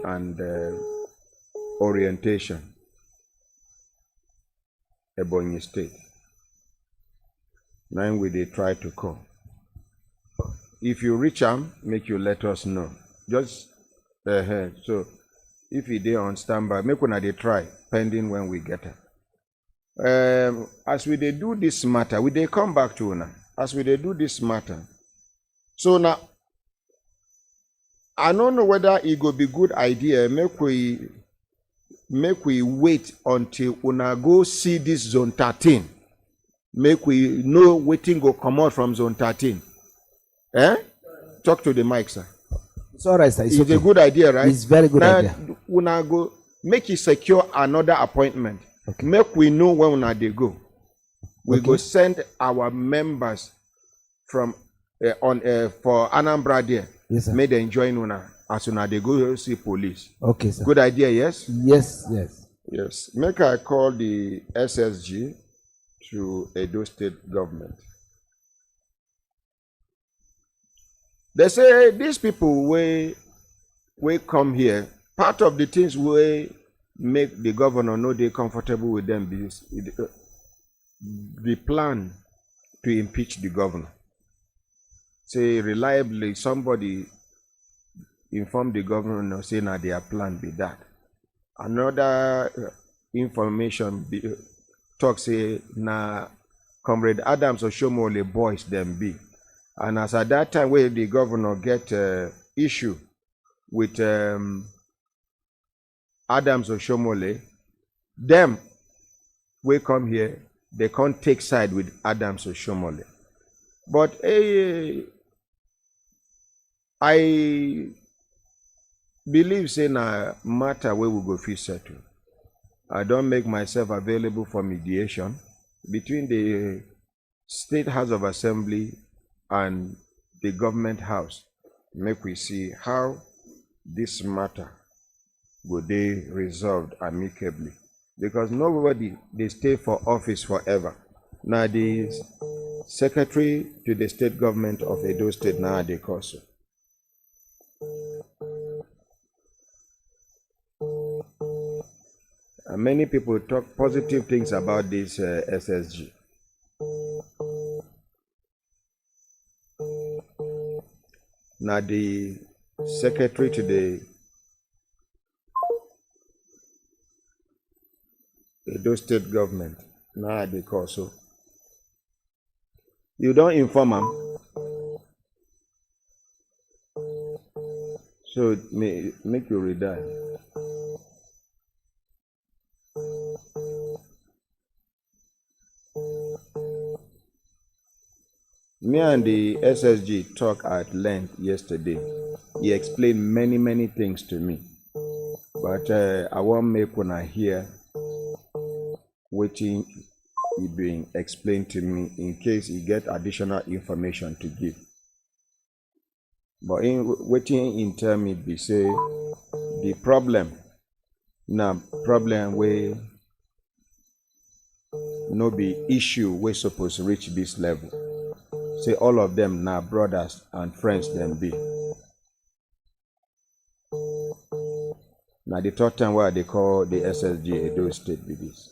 and orientation, Ebonyi State. Now we they try to call. If you reach them, make you let us know. Just so if you dey on standby, make una dey try pending when we get it. As we dey do this matter, we dey come back to una. As we dey do this matter, so now I don't know whether it go be good idea. Make we wait until una go see this zone 13. Make we know wetin go come out from zone 13. Talk to the mic, sir. It's all right, sir. It's okay. A good idea, right? It's very good idea. Una go make it secure another appointment. Okay. Make we know when una dey go. We go send our members from for Anambra there. Yes, sir. Make them join una as una dey go see police. Okay, sir. Good idea, yes? Yes, yes. Yes. Make I call the SSG to Edo State government. They say these people we come here, part of the things we make the governor know they comfortable with them is the plan to impeach the governor. Say reliably somebody inform the governor saying that their plan be that. Another information talk say na Comrade Adams Oshomole boys them be. And as at that time where the governor get issue with Adams Oshomole, them we come here, they can't take side with Adams Oshomole. But I believe say na matter where we go fit settle. I don't make myself available for mediation between the State House of Assembly and the government house. Make we see how this matter will be resolved amicably. Because nobody they stay for office forever. Now the secretary to the state government of Edo State now they call so. And many people talk positive things about this SSG. Now the secretary to the Edo State government now they call so. You don't inform them, so it may make you resign. Me and the SSG talked at length yesterday. He explained many things to me. But I won't make una hear waiting he being explained to me in case he get additional information to give. But in waiting in tell me be say the problem where no be issue we supposed to reach this level. Say all of them now brothers and friends them be. Now the third time where they call the SSG Edo State be this.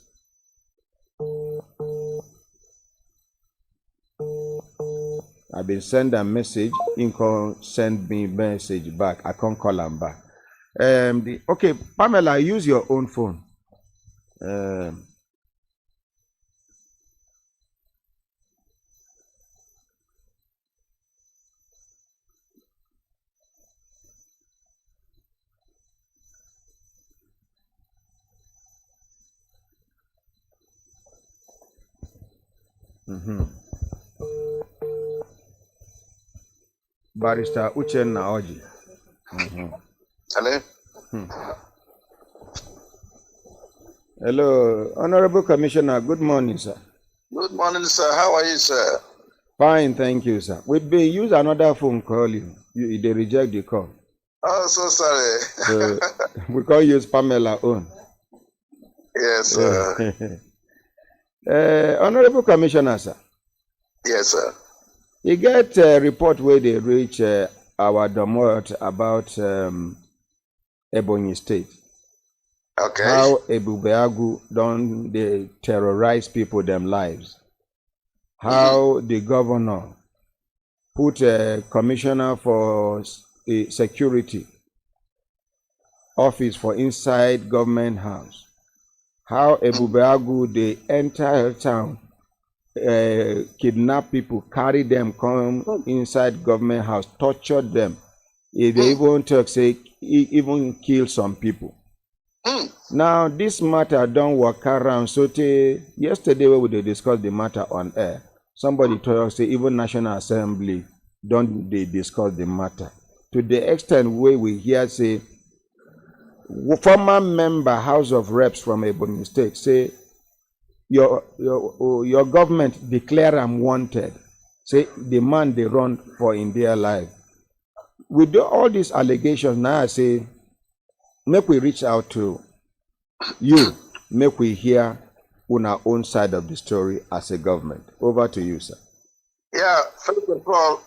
I've been send a message, he can send me message back. I can't call him back. Okay, Pamela, use your own phone. Barrister Uchenna Oji. Hello. Hello, Honorable Commissioner. Good morning, sir. Good morning, sir. How are you, sir? Fine, thank you, sir. We be use another phone call you. They reject the call. Oh, so sorry. So we call use Pamela own. Yes, sir. Honorable Commissioner, sir. Yes, sir. You get a report where they reach our domot about Ebonyi State. Okay. How Ebubeagu don't they terrorize people them lives. How the governor put a commissioner for security office for inside government house. How Ebubeagu the entire town kidnap people, carry them, come inside government house, torture them. They even talk, say, even kill some people. Now, this matter don't work around. So, yesterday when we discussed the matter on air, somebody told us, say, even National Assembly don't they discuss the matter. To the extent where we hear, say, former member, House of Reps from Ebonyi State, say, your government declare I'm wanted. Say, the man they run for in their life. With all these allegations, now I say, make we reach out to you, make we hear on our own side of the story as a government. Over to you, sir. Yeah, first of all,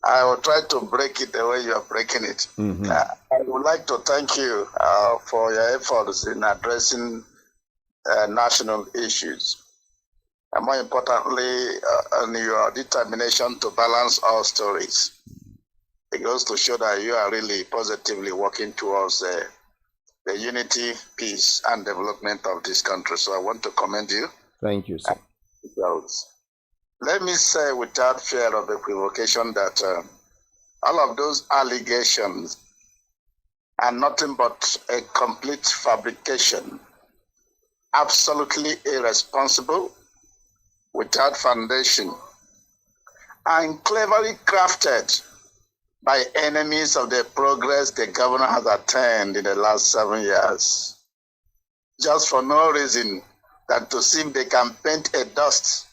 I will try to break it the way you are breaking it. I would like to thank you for your efforts in addressing national issues. And more importantly, and your determination to balance all stories. It goes to show that you are really positively working towards the unity, peace, and development of this country. So I want to commend you. Thank you, sir. Let me say without fear of equivocation that all of those allegations are nothing but a complete fabrication, absolutely irresponsible, without foundation, and cleverly crafted by enemies of the progress the governor has attained in the last 7 years, just for no reason than to see if they can paint a dust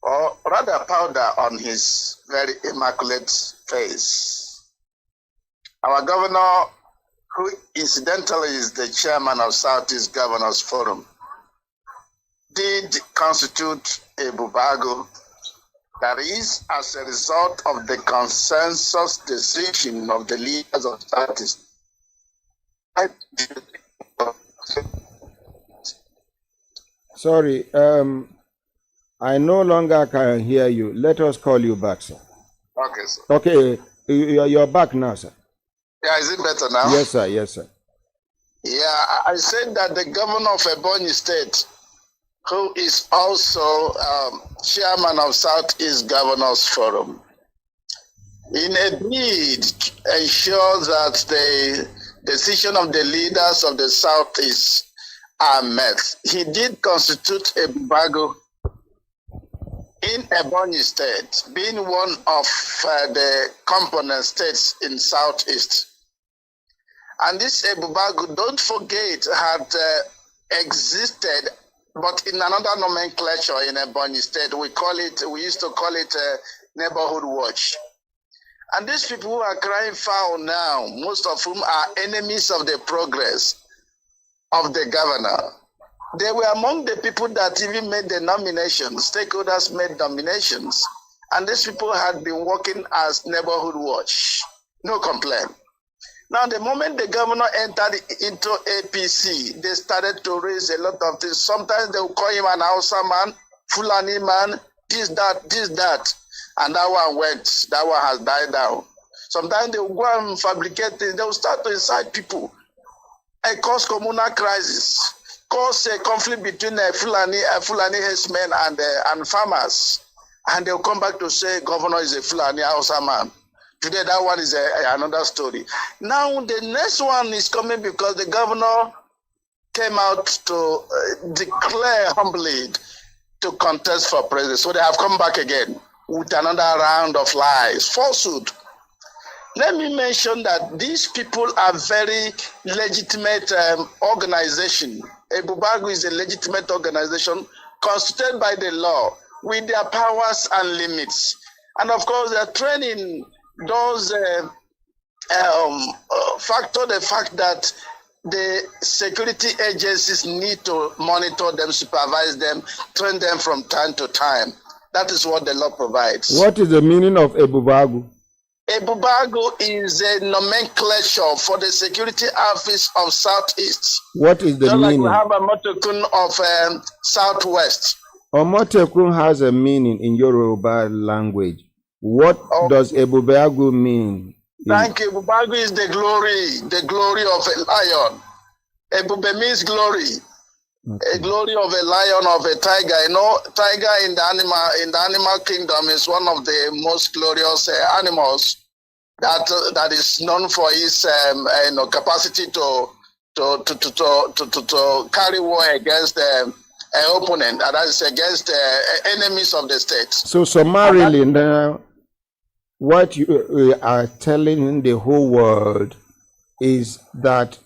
or rather powder on his very immaculate face. Our governor, who incidentally is the chairman of Southeast Governors Forum, did constitute Ebubeagu. That is as a result of the consensus decision of the leaders of Southeast. Sorry, I no longer can hear you. Let us call you back, sir. Okay, sir. Okay, you're back now, sir. Yeah, is it better now? Yes, sir. Yes, sir. Yeah, I said that the governor of Ebonyi State, who is also chairman of Southeast Governors Forum, in a bid to ensure that the decision of the leaders of the Southeast are met, he did constitute Ebubeagu in Ebonyi State, being one of the component states in Southeast. And this Ebubeagu, don't forget, had existed, but in another nomenclature in Ebonyi State. We used to call it neighborhood watch. And these people who are crying foul now, most of whom are enemies of the progress of the governor, they were among the people that even made the nominations. Stakeholders made nominations. And these people had been working as neighborhood watch. No complaint. Now, the moment the governor entered into APC, they started to raise a lot of things. Sometimes they will call him an Hausa man, Fulani man, this, that. And that one went. That one has died down. Sometimes they will go and fabricate things. They will start to incite people. And cause communal crisis. Cause a conflict between Fulani herdsmen and farmers. And they'll come back to say governor is a Fulani Hausa man. Today, that one is another story. Now, the next one is coming because the governor came out to declare humbly to contest for president. So they have come back again with another round of lies, falsehood. Let me mention that these people are very legitimate organization. Ebubeagu is a legitimate organization constituted by the law with their powers and limits. And of course, they are training those factor the fact that the security agencies need to monitor them, supervise them, train them from time to time. That is what the law provides. What is the meaning of Ebubeagu? Ebubeagu is a nomenclature for the security office of Southeast. What is the Just meaning? like we have a Motokun of Southwest. Omotekun has a meaning in Yoruba language. What does Ebubeagu mean? Thank you. Ebubeagu is the glory of a lion. Ebube means glory. A glory of a lion, of a tiger. You know, tiger in the animal kingdom is one of the most glorious animals that is known for its capacity to carry war against the opponent, and that is against enemies of the state. So summarily, now, what you are telling the whole world is that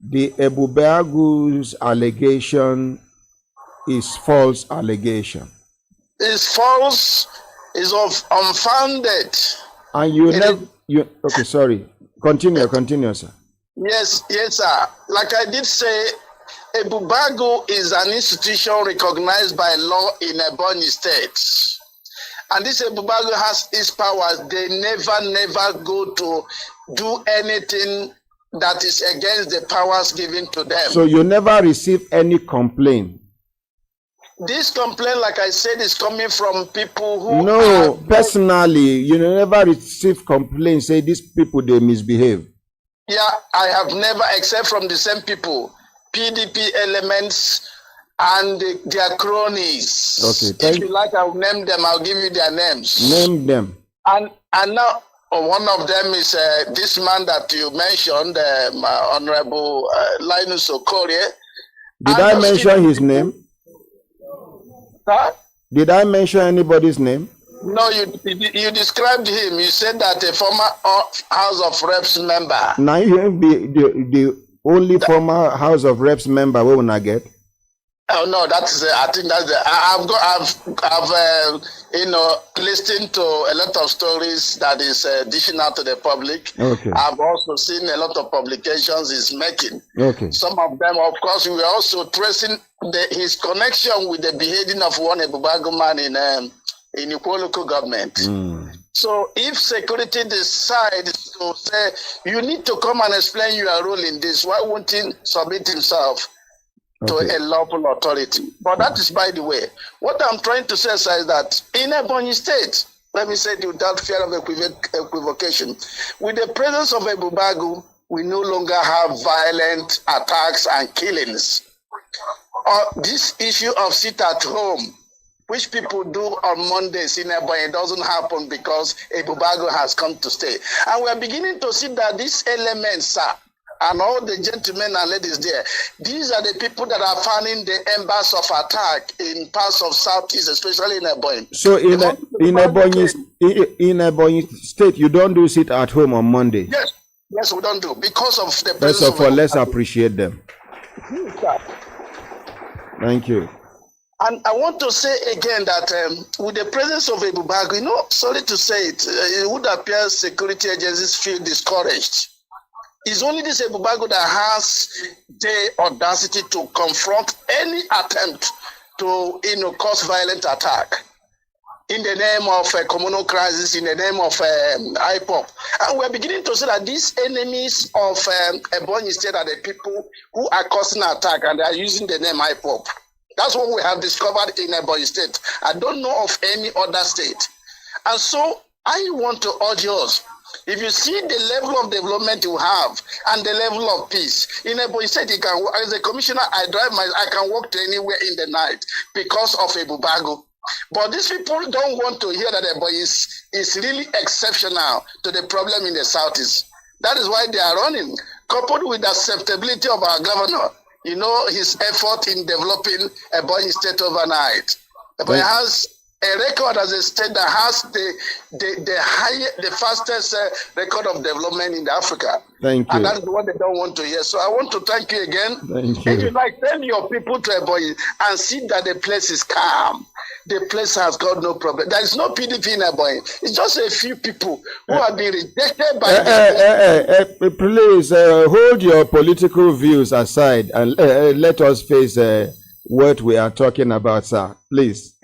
the Ebubeagu's allegation is false allegation. It's false, is unfounded. And okay, sorry. Continue, sir. Yes, sir. Like I did say, Ebubeagu is an institution recognized by law in Ebonyi State. And this Ebubeagu has its powers. They never go to do anything that is against the powers given to them. So you never receive any complaint? This complaint, like I said, is coming from people who No, personally, you never receive complaints, say these people, they misbehave. Yeah, I have never, except from the same people, PDP elements and their cronies. Okay, if you like, I'll name them. I'll give you their names. Name them. And now, one of them is this man that you mentioned, Honorable Linus Okorie. Did I mention his name? Huh? Did I mention anybody's name? No, you described him. You said that a former House of Reps member. Now you be the only former House of Reps member we will not get. Oh no, that's I think that's I've listened to a lot of stories that is dishing out to the public. Okay. I've also seen a lot of publications he's making. Okay. Some of them, of course, we were also tracing his connection with the beheading of one Ebubeagu man in Ikwo local government. So if security decides to say, you need to come and explain your role in this, why won't he submit himself to a lawful authority? But that is by the way. What I'm trying to say, sir, is that in Ebonyi State, let me say it without fear of equivocation, with the presence of Ebubeagu, we no longer have violent attacks and killings. This issue of sit at home, which people do on Mondays in Ebonyi, doesn't happen because Ebubeagu has come to stay. And we are beginning to see that these elements, sir, and all the gentlemen and ladies there, these are the people that are fanning the embers of attack in parts of Southeast, especially in Ebonyi. So in Ebonyi State, you don't do sit at home on Monday? Yes, we don't do, because of the presence. First of all, let's appreciate them. Thank you. And I want to say again that with the presence of Ebubeagu, sorry to say it, it would appear security agencies feel discouraged. It's only this Ebubeagu that has the audacity to confront any attempt to cause violent attack in the name of a communal crisis, in the name of IPOP. And we're beginning to see that these enemies of Ebonyi State are the people who are causing attack, and they are using the name IPOP. That's what we have discovered in Ebonyi State. I don't know of any other state. And so I want to urge us, if you see the level of development you have and the level of peace, in Ebonyi State, you can, as a commissioner, I can walk to anywhere in the night because of Ebubeagu. But these people don't want to hear that Ebonyi is really exceptional to the problem in the Southeast. That is why they are running, coupled with the acceptability of our governor. His effort in developing Ebonyi State overnight. Ebonyi has a record as a state that has the fastest record of development in Africa. Thank you. And that's what they don't want to hear. So I want to thank you again. Thank you. If you like, send your people to Ebonyi and see that the place is calm. The place has got no problem. There is no PDP in Ebonyi. It's just a few people who have been rejected by please hold your political views aside and let us face what we are talking about, sir. Please.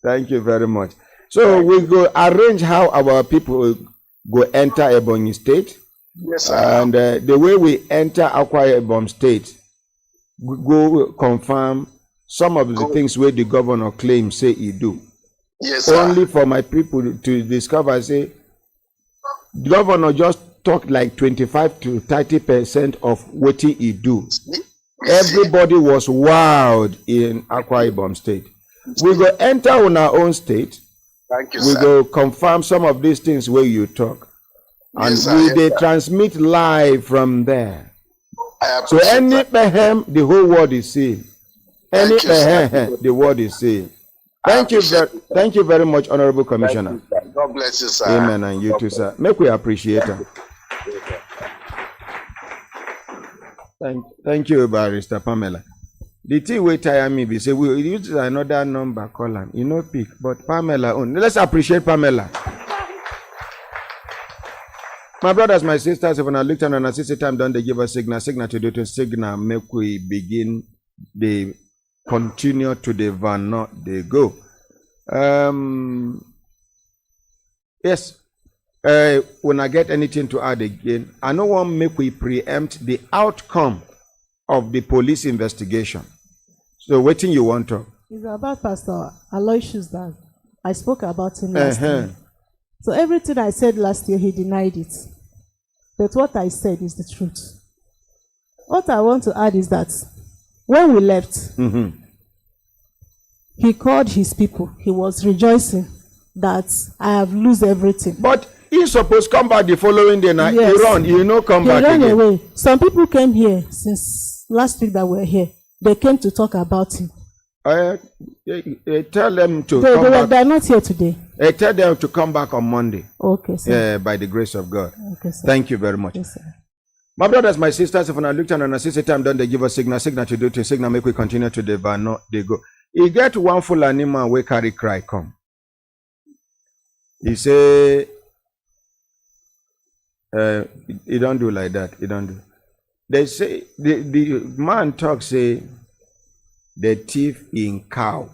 Thank you very much. So we go arrange how our people go enter Ebonyi State. Yes, sir. And the way we enter Akwa Ibom State, we go confirm some of the things where the governor claims say he do. Yes, sir. Only for my people to discover, say, the governor just talk like 25 to 30% of what he do. Everybody was wild in Akwa Ibom State. We go enter on our own state. Thank you, we sir. go confirm some of these things where you talk. And Yes, sir. we Yes, they sir. transmit live from there. I So appreciate any that. behem, the whole world is seeing. Any Thank you, sir. behem, the world is seeing. I appreciate it. Thank you very much, Honorable Commissioner. Thank you, sir. God bless you, sir. Amen, and you too, sir. Make we appreciate her. Thank you, Barrister Pamela. The thing we tire me be say we use another number, call him. You know, pick, but Pamela own. Let's appreciate Pamela. My brothers, my sisters, if I look at an assisted time, don't they give us signal to do to signal, make we begin the continue to the van, not they go. Yes. When I get anything to add again, I don't want to make we preempt the outcome of the police investigation. So, what thing you want to? It's about Pastor Aloysius that I spoke about him last year. So everything I said last year, he denied it. But what I said is the truth. What I want to add is that when we left, he called his people. He was rejoicing that I have lost everything. But he supposed to come back the following day. Now Yes. he run, you know, come He back ran again. away. Some people came here since last week that were here. They came to talk about him. Tell them to They come back. are not here today. Tell them to come back on Monday. Okay, sir. By the grace of God. Okay, sir. Thank you very much. Yes, sir. My brothers, my sisters, if I look at an assisted time, don't they give us signal to do to signal, make we continue to the van, no, they go. He get one full animal we carry cry come. He say, he don't do like that. He don't do. They say the man talk say the thief in cow.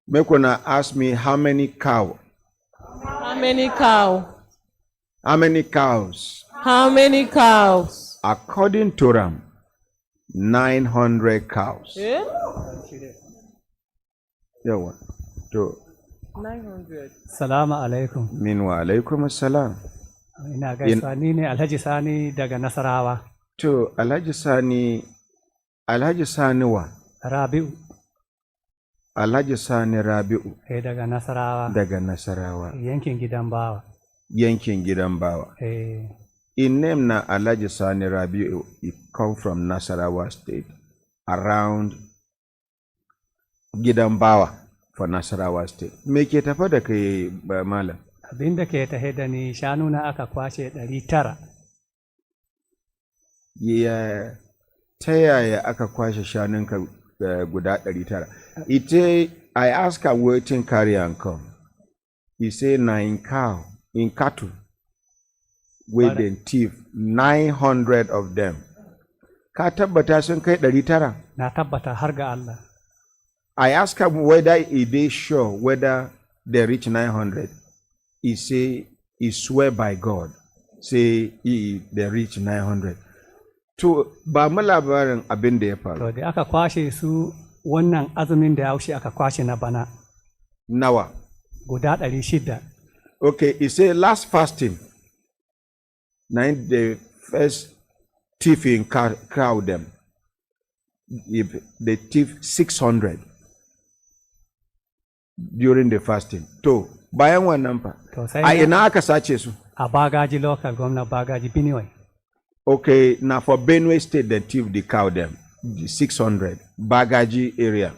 Make wanna ask me how many cow? How many cow? How many cows? How many cows? According to Ram, 900 cows. Eh? Yeah, what? To 900. Salamu alaikum. min wa alaikum assalam. Ina gaisuwa ni ne Alhaji Sani daga Nasarawa. To Alhaji Sani wa? Rabi'u. Alhaji Sani Rabi'u Daga Nasarawa. daga Nasarawa. Yankin gidan bawa. Yankin gidan bawa. In name na Alhaji Sani Rabi'u, he come from Nasarawa State, around gidan bawa for Nasarawa State. Me ke tafa da kai ba malam? Abinda ke tahe da ni shanu na aka kwashe 900. Ya ta yaya aka kwashe shanunka guda 900? Ite I ask her waiting carry and come. He say na in cow, in cattle. With the thief 900 of them. Ka tabbata sun kai 900? Na tabbata har ga Allah. I ask him whether he is sure whether they reach 900. He say he swear by God. Say they reach 900. To ba mu labarin abin da ya faru. To da aka kwashe su wannan azumin da ya wuce aka kwashe na bana. Nawa? Guda 600. Okay, he say last fasting. The first thief in crowd them. If the thief 600 during the fasting. To bayan wannan fa. A ina aka sace su? A Bagaji local government Bagaji Benue. Okay, now for Benue State, the thief the cow them, the 600 Bagaji area.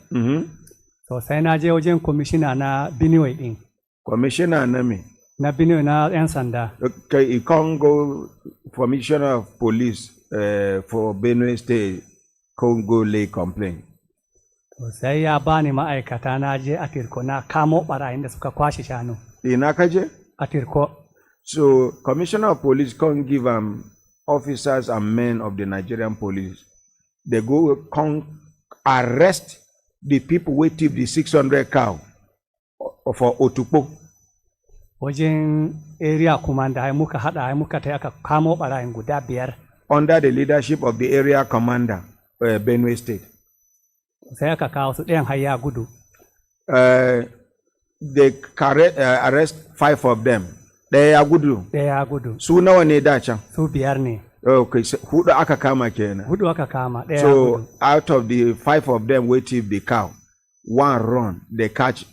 So sai na je wajen commissioner na Benue din. Commissioner na me? Na Benue na 'yan sanda. Okay, you can't go commissioner of police for Benue State, Congo lay complaint. To sai ya bani ma'aikata na je a Tirko na kamo barayin da suka kwashe shanu. Ina ka je? A Tirko. So commissioner of police can't give officers and men of the Nigerian police. They go come arrest the people who thief the 600 cow for Otukpo. Wajen area commander ai muka hada ai muka tai aka kamo barayin guda 5. Under the leadership of the area commander, Benue State. Sai aka kawo su ɗayan har ya gudu. They arrest 5 of them. Ɗaya ya gudu. Ɗaya ya gudu. Su nawa ne da can? Su 5 ne. Okay, hudu aka kama kenan. Hudu aka kama, ɗaya ya So gudu. out of the 5 of them wey thief the cow, 1 run, they catch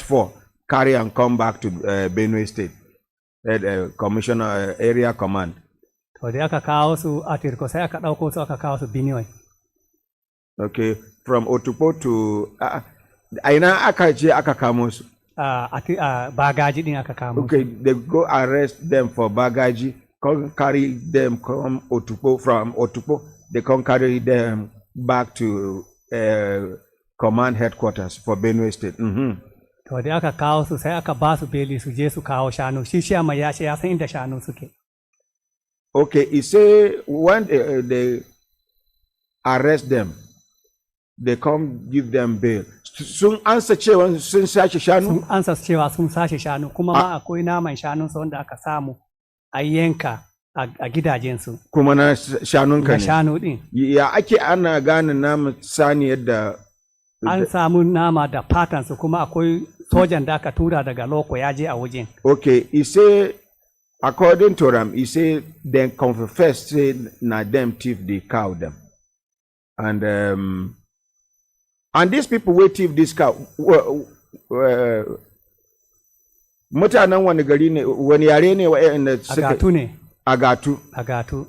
4, carry and come back to Benue State, Commissioner Area Command. To da aka kawo su a Tirko sai aka ɗauko su aka kawo su Benue. Okay, from Otukpo to aina aka je aka kamo su. Bagaji din aka kamo. Okay, they go arrest them for Bagaji, come carry them come Otukpo, from Otukpo they come carry them back to command headquarters for Benue State. To da aka kawo su sai aka ba su beli su je su kawo shanu. Shi shiyama ya ce ya san inda shanu suke. Okay, he say when they arrest them, they come give them bail. Sun ansa cewa sun sace shanu? Sun ansa cewa sun sace shanu kuma ma akwai naman shanunsa wanda aka samu a yanka a gidajensu. Kuma na shanunka ne? Na shanu din. Ya ake ana gane naman sani yadda? An samu nama da fatansu kuma akwai sojan da aka tura daga loko ya je a wajen. Okay, he say according to them, he say they confess say na them thief the cow them. And these people wey thief this cow, mutanen wani gari ne, wani yare ne wa'anda suka? Agatu ne. Agatu. Agatu.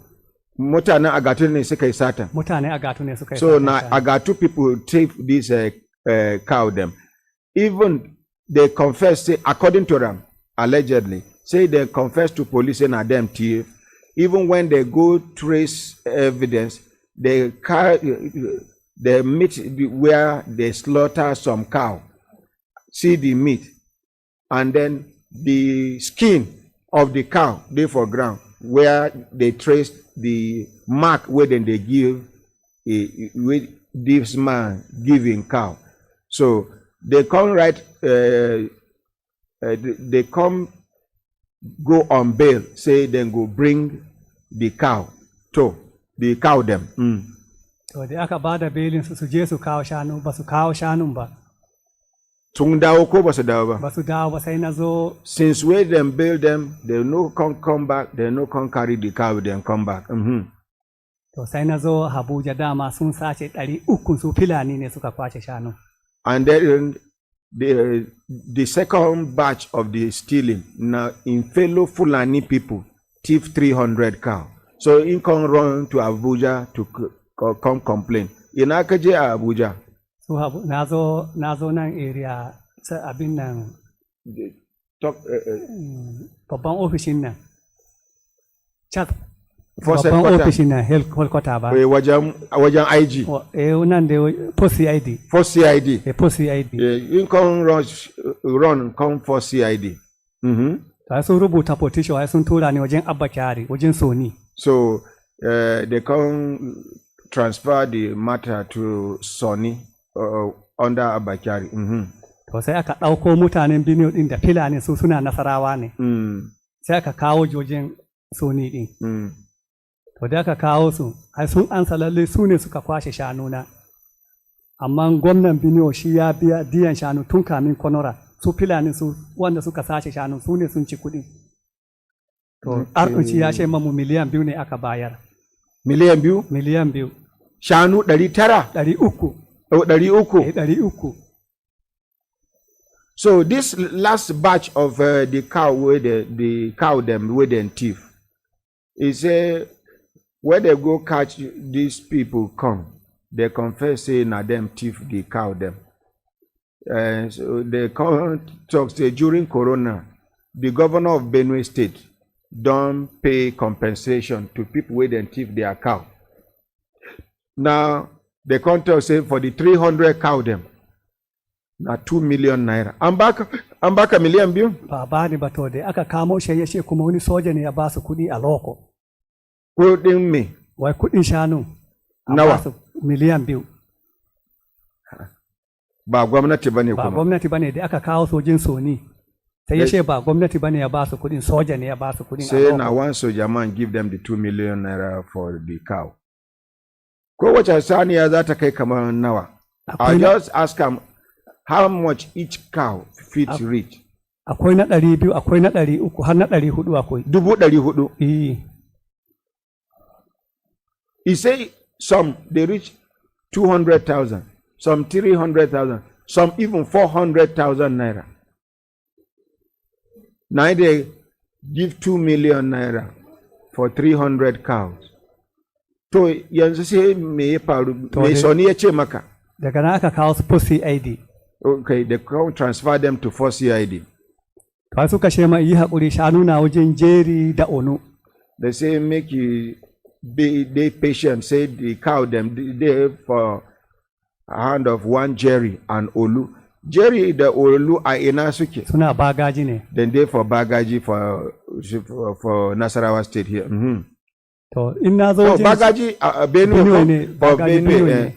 Mutanen Agatu ne suka yi satan. Mutanen Agatu ne suka yi satan. So na Agatu people thief this cow them. Even they confess, say, according to them, allegedly, say they confess to police and are them thief. Even when they go trace evidence, they meet where they slaughter some cow, see the meat, and then the skin of the cow they for ground where they trace the mark where then they give with this man giving cow. So they come they come go on bail, say then go bring the cow to the cow them. To da aka bada belin su je su kawo shanu ba su kawo shanun ba. Sun dawo ko ba su dawo ba? Ba su dawo ba sai na zo. Since we them bail them, they no come back, they no come carry the cow then come back. To sai na zo Abuja dama sun sace 300 su Fulani ne suka kwace shanu. And then the second batch of the stealing, now in fellow Fulani people, thief 300 cow. So in come run to Abuja to come complain. Ina ka je a Abuja? So na zo nan area sa abin nan babban ofishin nan. Babban ofishin nan headquarter ba. Wajen IG. Nan da post CID. For CID. Post CID. In come run come for CID. Ta sun rubuta petition ai sun tura ni wajen Abba Kyari, wajen Soni. So they come transfer the matter to Sony under Abba Kyari. To sai aka ɗauko mutanen Benue ɗin da Fulani su suna Nasarawa ne. Sai aka kawo wajen Soni ɗin. To da aka kawo su, ai sun ansa lalle su ne suka kwashe shanuna. Amma gwamnan Benue shi ya biya diyan shanu tun kamin Konora. Su Fulani su wanda suka sace shanu su ne sun ci kuɗi. To Arɗunci ya ce mamu miliyan 2 ne aka bayar. Miliyan 2? Miliyan 2. Shanu 900? 300. Oh, 300? 300. So this last batch of the cow where the cow them where they thief, is when they go catch these people come, they confess say na them thief the cow them. So they come talk say during Corona, the governor of Benue State don't pay compensation to people where they thief their cow. Now the contract say for the 300 cow them, na 2 million naira. An baka miliyan 2? Ba ba ni ba to dai aka kamo shi ya ce kuma wani soja ne ya ba su kuɗi a loko. Kuɗin me? Wai kuɗin shanu. Nawa? Miliyan 2. Ba gwamnati bane ba kuma. gwamnati bane da aka kawo sojin soni sai ya ce ba gwamnati bane ya ba su kuɗin, soja ne ya ba su kuɗin. Say na one soldier man give them the 2 million naira for the cow. Kowace saniya za ta kai kamar nawa? I just ask him how much each cow fit reach. Akwai na 200, akwai na 300, har na 400 akwai. 400. Eh. He say some they reach 200,000, some 300,000, some even 400,000 naira. Now they give 2 million naira for 300 cows. To yanzu sai me ya faru? Me soni ya ce maka? Daga nan aka kawo su post CID. Okay, they can transfer them to force CID. To suka ce ma yi haƙuri, shanu na wajen Jeri da Onu. They say make you be patient. Say the cow them they for a hand of one Jerry and Olu. Jerry the Olu are ina suke. Suna Bagaji ne. Then they for Bagaji for Nasarawa State here. To in na zo wajen Bagaji Benue ne. Benue.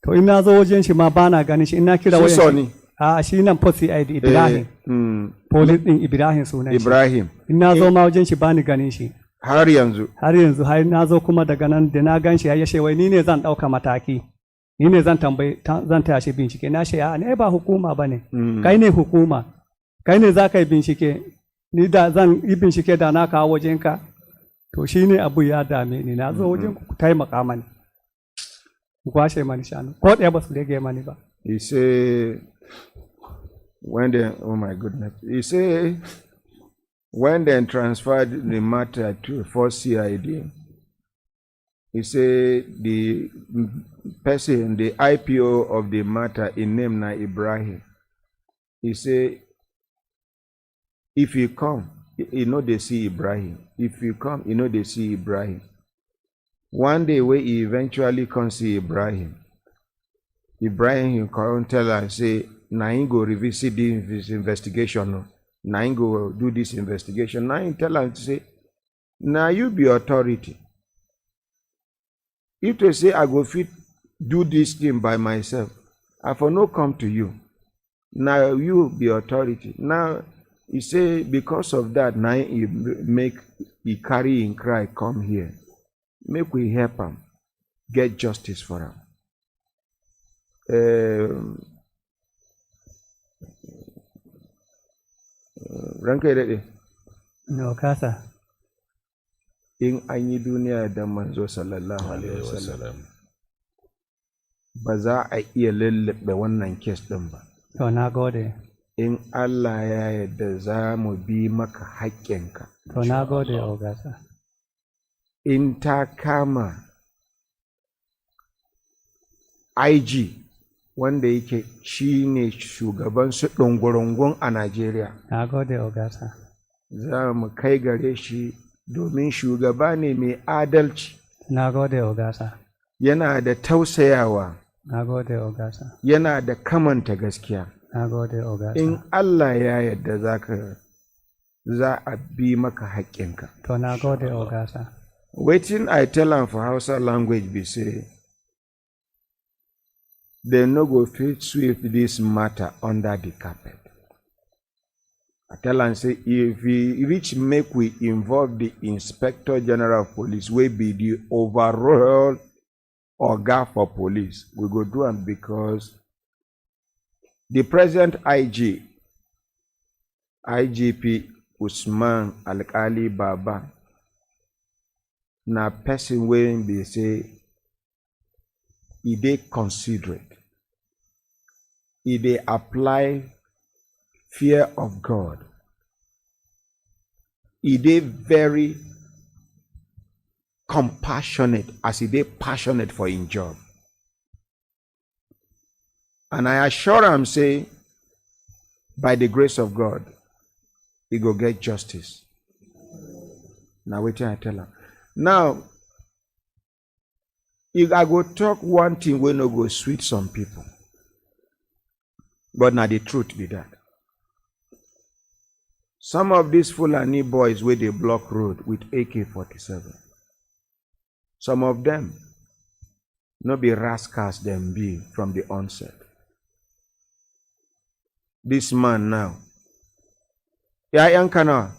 To in na zo wajen shi ma bana ganin shi, in na kira wajen shi. A shi nan post CID Ibrahim. Police din Ibrahim sunan shi. Ibrahim. In na zo ma wajen shi bani ganin shi. Har yanzu. Har na zo kuma daga nan da na gan shi ya ce wai ni ne zan ɗauka mataki. Ni ne zan taya shi bincike. Na ce a ne ba hukuma ba ne. Kai ne hukuma. Kai ne za ka yi bincike. Ni da zan yi bincike da na kawo wajenka. To shi ne abu ya dame ni. Na zo wajen ku taimaka mani. Ku kwashe mani shanu. Ko ɗaya ba su rage mani ba. He say when they, oh my goodness. He say when they transferred the matter to force CID, he say the person, the IPO of the matter in name na Ibrahim. He say if you come, you know they see Ibrahim. If you come, you know they see Ibrahim. One day when he eventually come see Ibrahim, Ibrahim come tell and say, now he go revisit this investigation. No? Now he go do this investigation. Now he tell and say, now you be authority. If they say I go fit do this thing by myself, I for no come to you. Now you be authority. Now he say because of that, now he carry in cry come here. Make we help him get justice for him. Ranka daɗe. No kasa. In an yi duniya da manzo sallallahu alaihi wasallam ba za a iya lallaɓe wannan kes ɗin ba. To na gode. In Allah ya yarda za mu bi maka haƙƙinka. To na gode ogasa. In ta kama IG wanda yake shi ne shugaban su ɗungurungun a Najeriya. Na gode ogasa. Za mu kai gare shi domin shugaba ne mai adalci. Na gode ogasa. Yana da tausayawa. Na gode ogasa. Yana da kamanta gaskiya. Na gode ogasa. In Allah ya yarda za a bi maka haƙƙinka. To na gode ogasa. Wetin I tell am for Hausa language be say they no go fit sweep this matter under the carpet. I tell am say if e reach make we involve the Inspector General of Police wey be the overall oga for police, we go do am because the present IGP Usman Alkali Baba na person wey be say e dey considerate, e dey apply fear of God, e dey very compassionate as e dey passionate for im job. And I assure am say by the grace of God e go get justice. Na wetin I tell am. Now I go talk one thing wey no go sweet some people, but na the truth be that. Some of these Fulani boys wey dey block road with AK-47, some of them no be rascals dem be from the onset. this man now. ‘Ya'yanka nawa?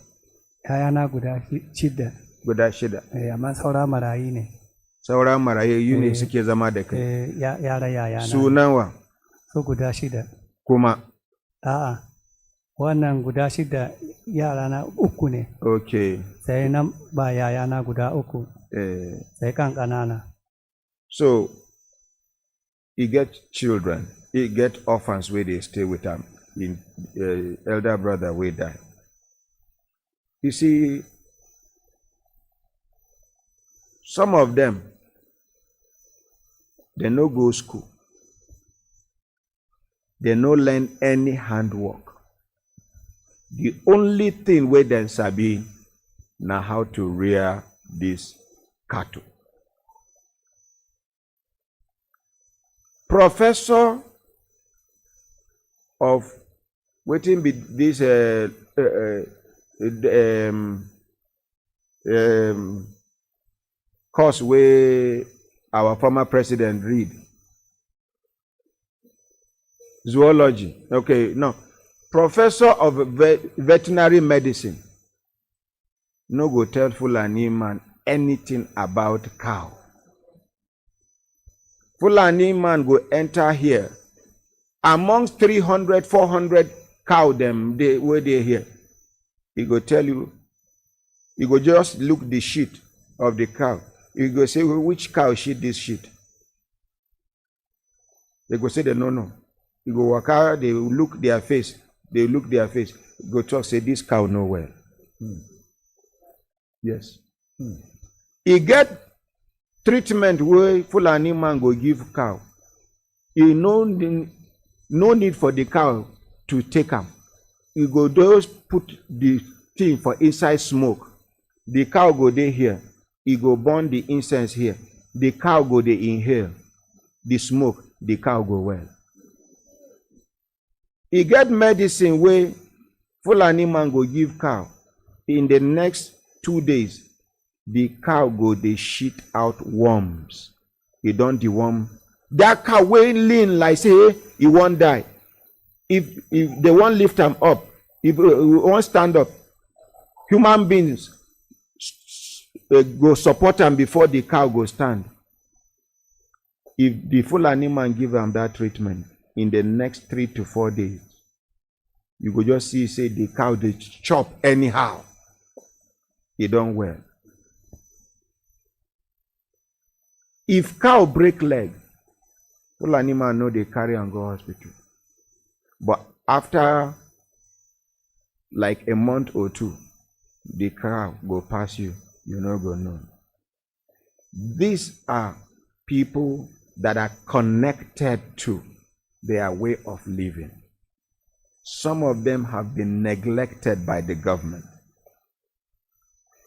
‘Ya'yana guda shida. Guda shida. Amma saura marayi ne. Saura marayayyu ne suke zama da kai. Yara yayana. Su nawa? Su guda shida. Kuma? A'a, wannan guda shida yarana uku ne. Okay. Sai nan ba yayana guda uku. Sai kan ƙanana. So, he get children, he get orphans where they stay with him. In elder brother will die. You see, some of them, they no go school. They no learn any handwork. The only thing where they sabi na how to rear this cattle. Professor of waiting be this course where our former president read. Zoology. Okay, no. Professor of veterinary medicine. No go tell Fulani man anything about cow. Fulani man go enter here. Amongst 300, 400 cow them where they here. He go tell you, he go just look the shit of the cow. He go say, which cow shit this shit? They go say they no know. He go walk out, they look their face. They look their face. Go talk, say this cow no well. Yes. He get treatment where Fulani man go give cow. He no need for the cow to take am. He go just put the thing for inside smoke. The cow go dey here. He go burn the incense here. The cow go dey inhale the smoke. The cow go well. He get medicine where Fulani man go give cow. In the next 2 days, the cow go dey shit out worms. He don deworm. That cow wey lean like say he won't die. If they won't lift him up, if he won't stand up, human beings go support him before the cow go stand. If the Fulani man give him that treatment, in the next 3 to 4 days, you go just see say the cow they chop anyhow. He don't well. If cow break leg, Fulani man know they carry and go hospital. But after like a month or two, the cow go pass you. You no go know. These are people that are connected to their way of living. Some of them have been neglected by the government.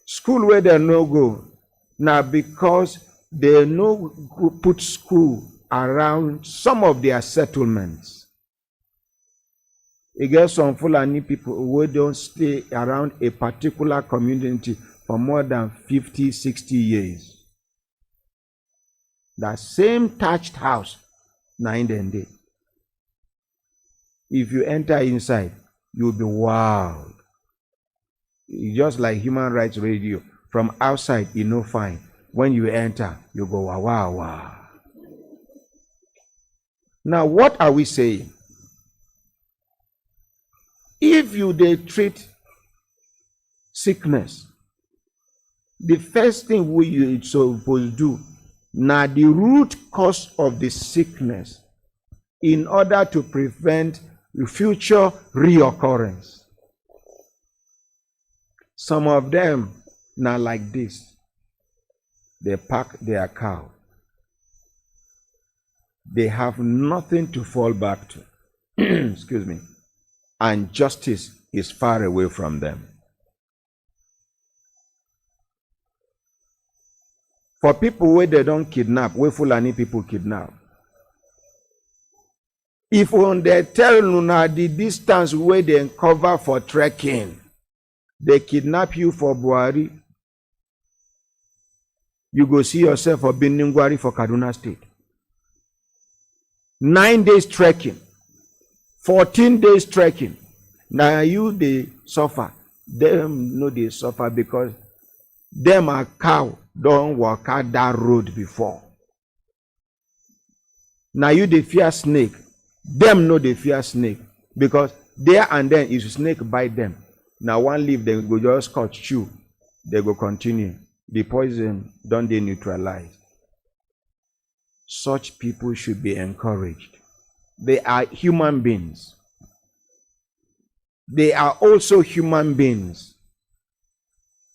School where they no go, now because they no put school around some of their settlements. You get some Fulani people who don't stay around a particular community for more than 50, 60 years. That same thatched house, now in the day. If you enter inside, you'll be wowed. It's just like Human Rights Radio. From outside, you know fine. When you enter, you go wow, wow, wow. Now, what are we saying? If you dey treat sickness, the first thing we supposed do na the root cause of the sickness in order to prevent the future reoccurrence. Some of them na like this. They pack their cow. They have nothing to fall back to. Excuse me. And justice is far away from them. For people where they don't kidnap, where Fulani people kidnap. If when they tell Luna the distance where they cover for trekking, they kidnap you for Buhari, you go see yourself for Biningwari for Kaduna State. 9 days trekking 14 days trekking. Now you they suffer. Them no they suffer because them a cow don't walk out that road before. Now you they fear snake. Them no they fear snake because there and then if snake bite them. Now one leaf they go just cut chew. They go continue. The poison don't they neutralize. Such people should be encouraged. They are human beings. They are also human beings.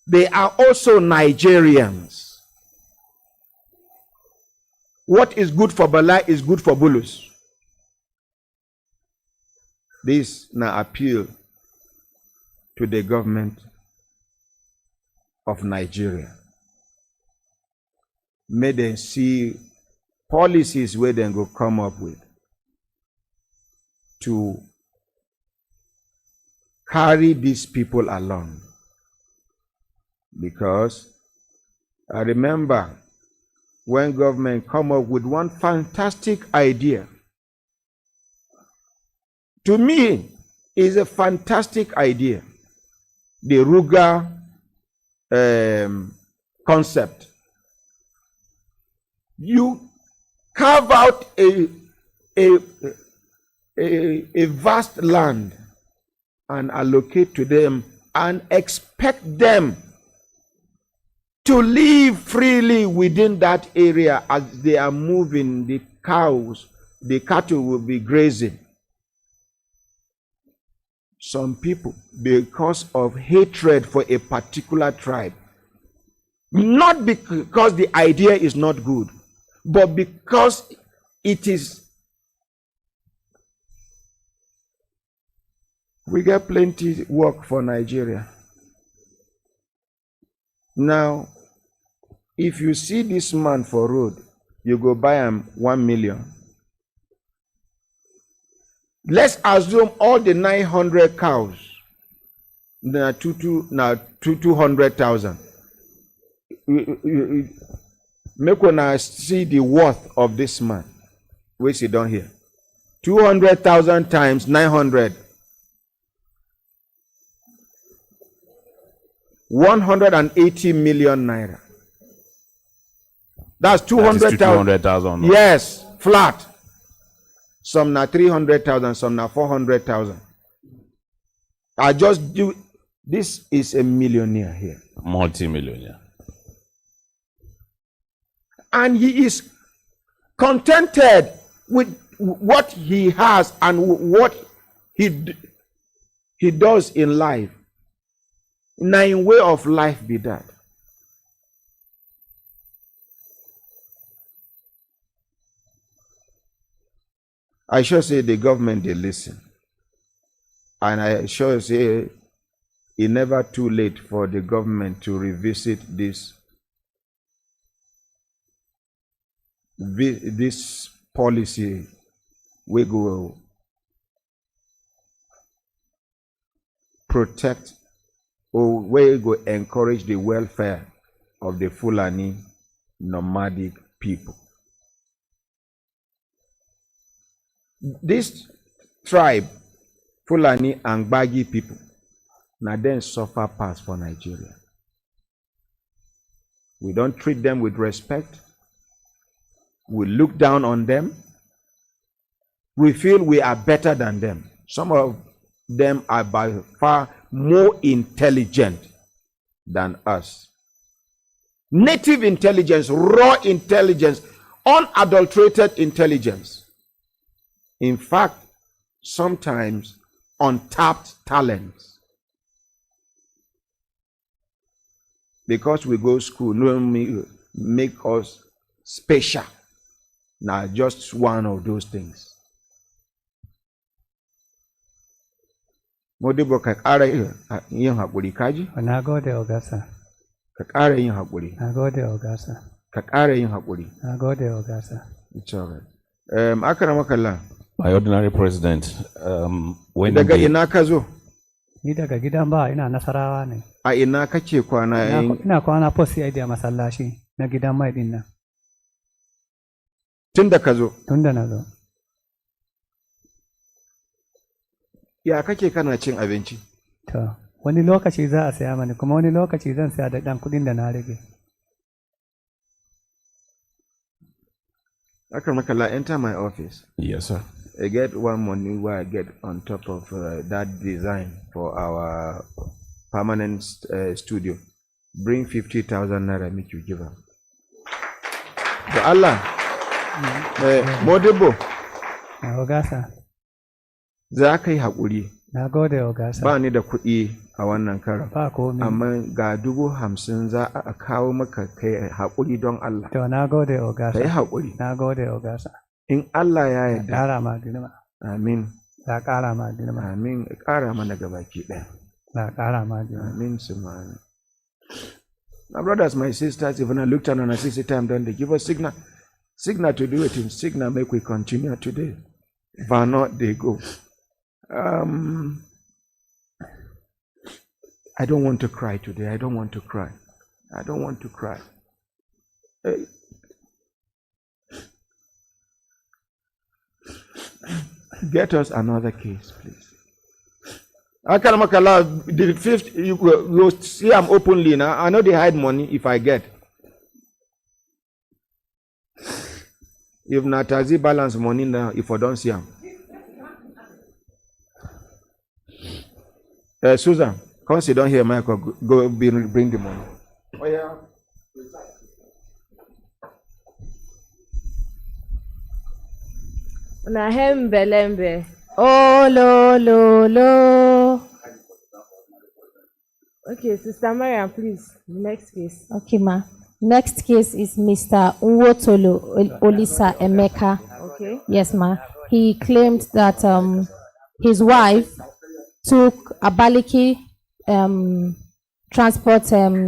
They are also Nigerians. What is good for Bala is good for Bulus. This now appeal to the government of Nigeria. May they see policies where they go come up with to carry these people along. Because I remember when government come up with one fantastic idea. To me, is a fantastic idea. The Ruga concept. You carve out a vast land and allocate to them and expect them to live freely within that area as they are moving. The cattle will be grazing. Some people, because of hatred for a particular tribe, not because the idea is not good, but because it is. We get plenty work for Nigeria. Now, if you see this man for road, you go buy him 1 million. Let's assume all the 900 cows, now 200,000. Make una see the worth of this man. We sit down here. 200,000 times 900. 180 million naira. That's 200,000. Yes, flat. Some na 300,000, some na 400,000. I just do. This is a millionaire here. Multi-millionaire. And he is contented with what he has and what he does in life. Now, in way of life be that. I sure say the government they listen. And I sure say it's never too late for the government to revisit this policy. We go protect or we go encourage the welfare of the Fulani nomadic people. This tribe, Fulani and Bagi people, now then suffer pass for Nigeria. We don't treat them with respect. We look down on them. We feel we are better than them. Some of them are by far more intelligent than us. Native intelligence, raw intelligence, unadulterated intelligence. In fact, sometimes untapped talents. Because we go to school, no make us special. Now, just one of those things. Modibo ka ƙara yin haƙuri kaji? Na gode Ogasa. Ka ƙara yin haƙuri. Na gode Ogasa. Ka ƙara yin haƙuri. Na gode Ogasa. It's all right. Akramakallah. My ordinary president, when daga ina ka zo? Ni daga gidan ba ina Nasarawa ne. A ina kake kwana? Ina kwana post ID a masallaci na gidan mai din nan. Tun da ka zo? Tun da na zo. Ya kake kana cin abinci? To, wani lokaci za a saya mani, kuma wani lokaci zan saya da ɗan kuɗin da na rage. Akamakala, enter my office. Yes, sir. I get one money where I get on top of that design for our permanent studio. Bring 50,000 naira, make you give her. To Allah, Modibo, Ogasa, za ka yi haƙuri. na gode Ogasa. Ba ni da kuɗi a wannan karan. Ba komai. Amma ga 50,000 za a kawo maka kai haƙuri don Allah. To, na gode Ogasa. Ka yi haƙuri. Na gode Ogasa. In Allah ya yarda. Ƙara ma girma. Amin. Ya ƙara ma girma. Amin. Ƙara mana gabaki ɗaya. Ya ƙara ma girma. Amin. Sumana. My brothers, my sisters, if I looked at and I see time done, they give us signal. Signal to do it in signal, make we continue today. If not, they go. I don't want to cry today. I don't want to cry. I don't want to cry. Hey. Get us another case, please. Akalamakala, the fifth, you see I'm openly now. I know they hide money if I get. If Natazi balance money now, if I don't see them. Susan, come sit down here, Michael. Go bring the money. Oh, yeah. Na hembelembe. Oh, lo. Okay, Sister Mariam, please. The next case. Okay, ma. Next case is Mr. Nwotolo Olisa Emeka. Okay. Yes, ma. He claimed that his wife took a Baliki transport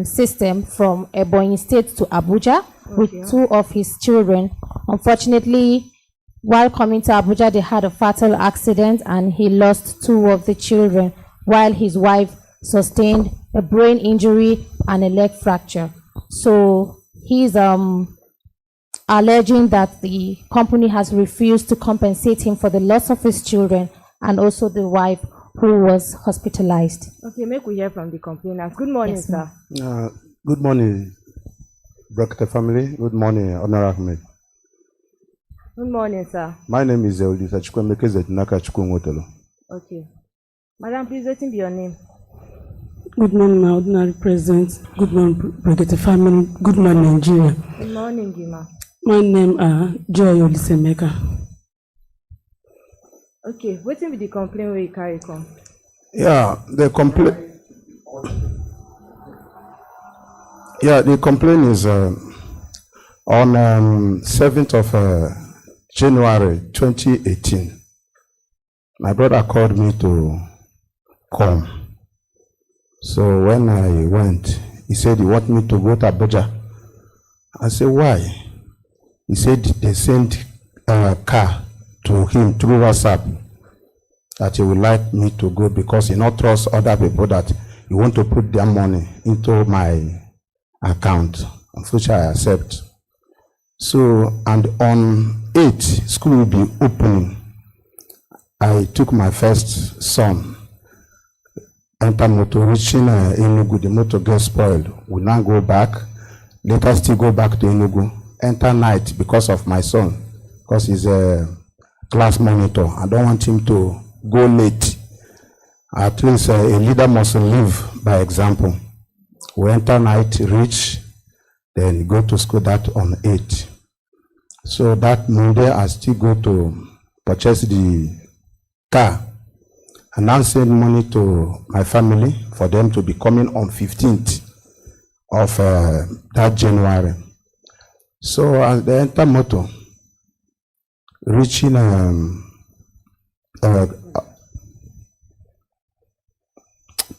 system from Ebonyi State to Abuja with 2 of his children. Unfortunately, while coming to Abuja, they had a fatal accident and he lost 2 of the children, while his wife sustained a brain injury and a leg fracture. So he's alleging that the company has refused to compensate him for the loss of his children and also the wife who was hospitalized. Okay, make we hear from the complainants. Good morning, Yes, sir. Good morning, Brekete family. Good morning, Honor Ahmed. Good morning, sir. My name is Olisa Chukwemeke Zetinaka Chukwemotolo. Okay. Madam, please, what is your name? Good morning, my ordinary president. Good morning, Brekete family. Good morning, Nigeria. Good morning, Gima. My name is Joy Olisemeka. Okay, what will be the complaint where you carry come? Yeah, the complaint is on 7th of January 2018. My brother called me to come. So when I went, he said he wanted me to go to Abuja. I said, why? He said they sent a car to him through WhatsApp that he would like me to go because he not trust other people that he want to put their money into my account, which I accept. So, and on 8, school will be opening. I took my first son, enter motor, reaching Enugu, the motor gets spoiled. We now go back, later still go back to Enugu, enter night because of my son, because he's a class monitor. I don't want him to go late. At least a leader must live by example. We enter night, reach, then go to school that on 8. So that Monday, I still go to purchase the car and now send money to my family for them to be coming on 15th of that January. So as they enter motor, reaching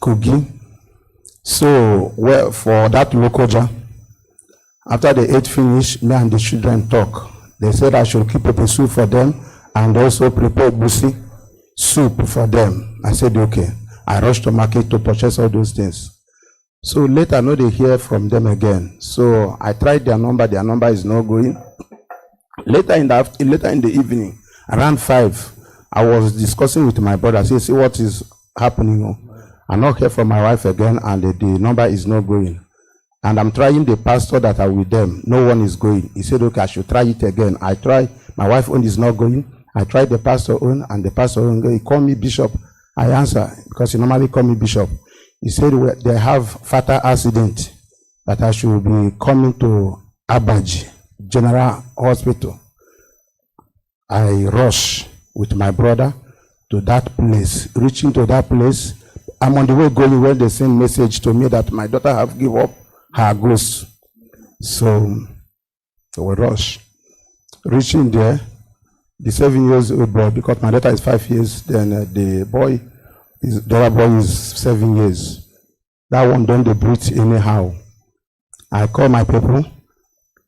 Kogi. So well, for that local job, after the 8 finish, me and the children talk. They said I should keep a soup for them and also prepare busi soup for them. I said, okay. I rushed to market to purchase all those things. So later, I know they hear from them again. So I tried their number is not going. Later in the evening, around 5, I was discussing with my brother. See what is happening. I not hear from my wife again, and the number is not going. And I'm trying the pastor that are with them. No one is going. He said, okay, I should try it again. I try. My wife own is not going. I tried the pastor own, and the pastor own. He called me bishop. I answer because he normally call me bishop. He said they have fatal accident, that I should be coming to Abaji General Hospital. I rush with my brother to that place. Reaching to that place, I'm on the way going when they send message to me that my daughter have give up her ghost. So we rush. Reaching there, the 7-year-old boy, because my daughter is 5 years, then the other boy is 7 years. That one don't they breathe anyhow. I call my people,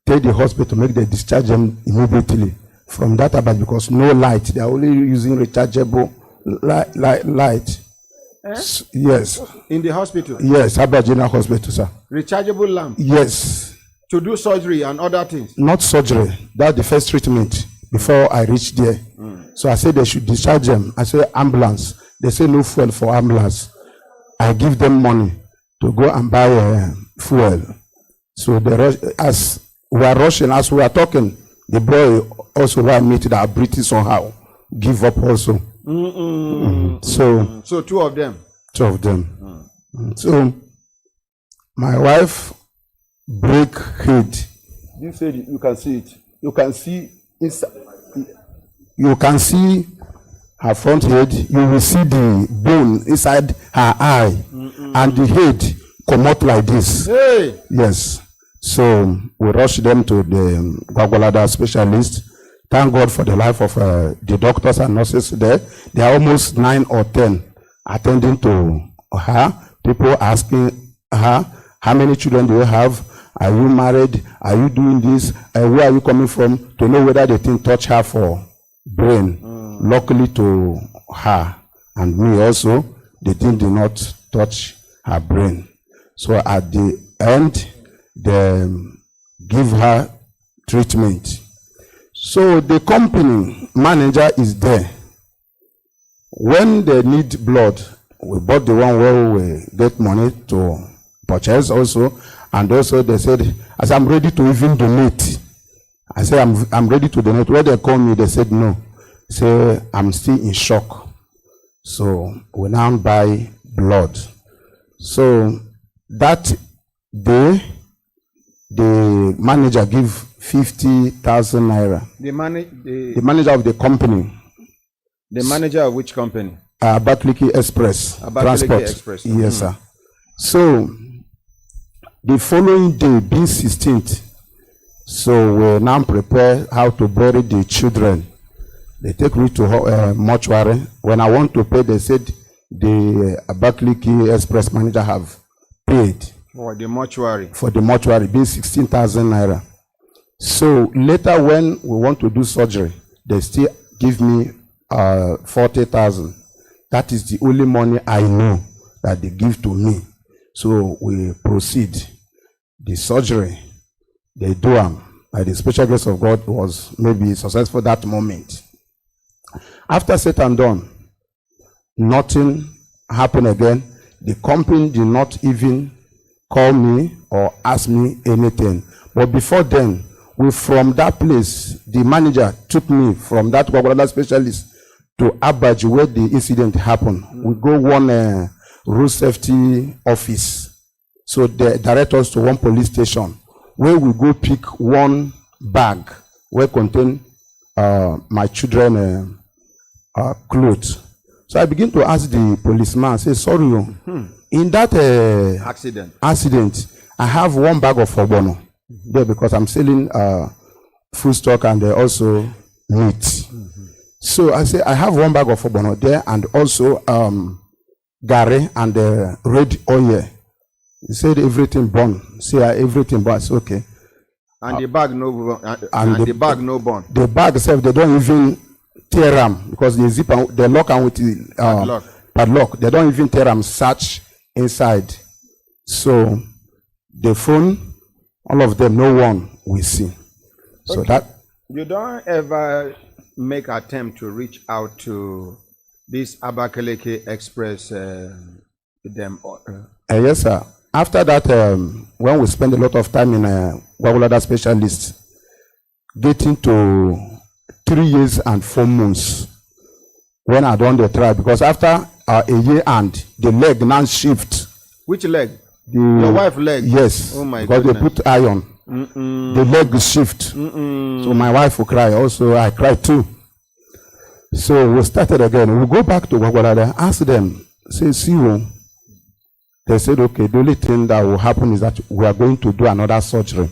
take the hospital, make the discharge them immediately from that about, because no light. They are only using rechargeable light. Yes. In the hospital? Yes, Aberdeen Hospital, sir. Rechargeable lamp? Yes. To do surgery and other things? Not surgery. That's the first treatment before I reach there. So I said they should discharge them. I said ambulance. They say no fuel for ambulance. I give them money to go and buy fuel. So they rush, as we are rushing, as we are talking, the boy also want me to that breathing somehow give up also. So two of them. So my wife break head. You said you can see it. You can see inside. You can see her front head. You will see the bone inside her eye, and the head come out like this. Hey. Yes. So we rush them to the Gwagwalada specialist. Thank God for the life of the doctors and nurses there. They are almost 9 or 10 attending to her. People asking her, how many children do you have? Are you married? Are you doing this? Where are you coming from? To know whether the thing touch her for brain. Luckily to her and me also, the thing did not touch her brain. So at the end, they give her treatment. So the company manager is there. When they need blood, we bought the one where we get money to purchase also. And also they said, as I'm ready to even donate. I said, I'm ready to donate. When they called me, they said no. Say, I'm still in shock. So we now buy blood. So that day, the manager give 50,000 naira. The manager of the company. The manager of which company? Brekete Express. Transport. Express. Yes, sir. So the following day, being 16th, so we now prepare how to bury the children. They take me to mortuary. When I want to pay, they said the Brekete Express manager have paid. For the mortuary? For the mortuary, being 16,000 naira. So later when we want to do surgery, they still give me 40,000. That is the only money I know that they give to me. So we proceed. The surgery, they do them. By the special grace of God was maybe successful that moment. After said and done, nothing happened again. The company did not even call me or ask me anything. But before then, from that place, the manager took me from that Gwagwalada specialist to Abaji where the incident happened. We go one road safety office. So they direct us to one police station where we go pick one bag where contain my children clothes. So I begin to ask the policeman, say, sorry, in that accident, I have one bag of obono there because I'm selling food stock and also meat. So I say, I have one bag of obono there and also gari and red oil. He said everything burn. Say everything burn. It's okay. And the bag no burn. And the bag no burn. The bag itself, they don't even tear them because they zip and they lock and with the padlock. They don't even tear them, search inside. So the phone, all of them, no one we see. So You don't ever make attempt to reach out to this Abakaliki Express them. Yes, sir. After that, when we spend a lot of time in Wagulada specialist, getting to 3 years and 4 months when I done the trial, because after a year and the leg now shift. Which leg? Your wife's leg? Yes. Oh my because goodness. they put iron. The leg shift. So my wife will cry. Also, I cried too. So we started again. We go back to Wagwalada, ask them, say, see you. They said, okay, the only thing that will happen is that we are going to do another surgery.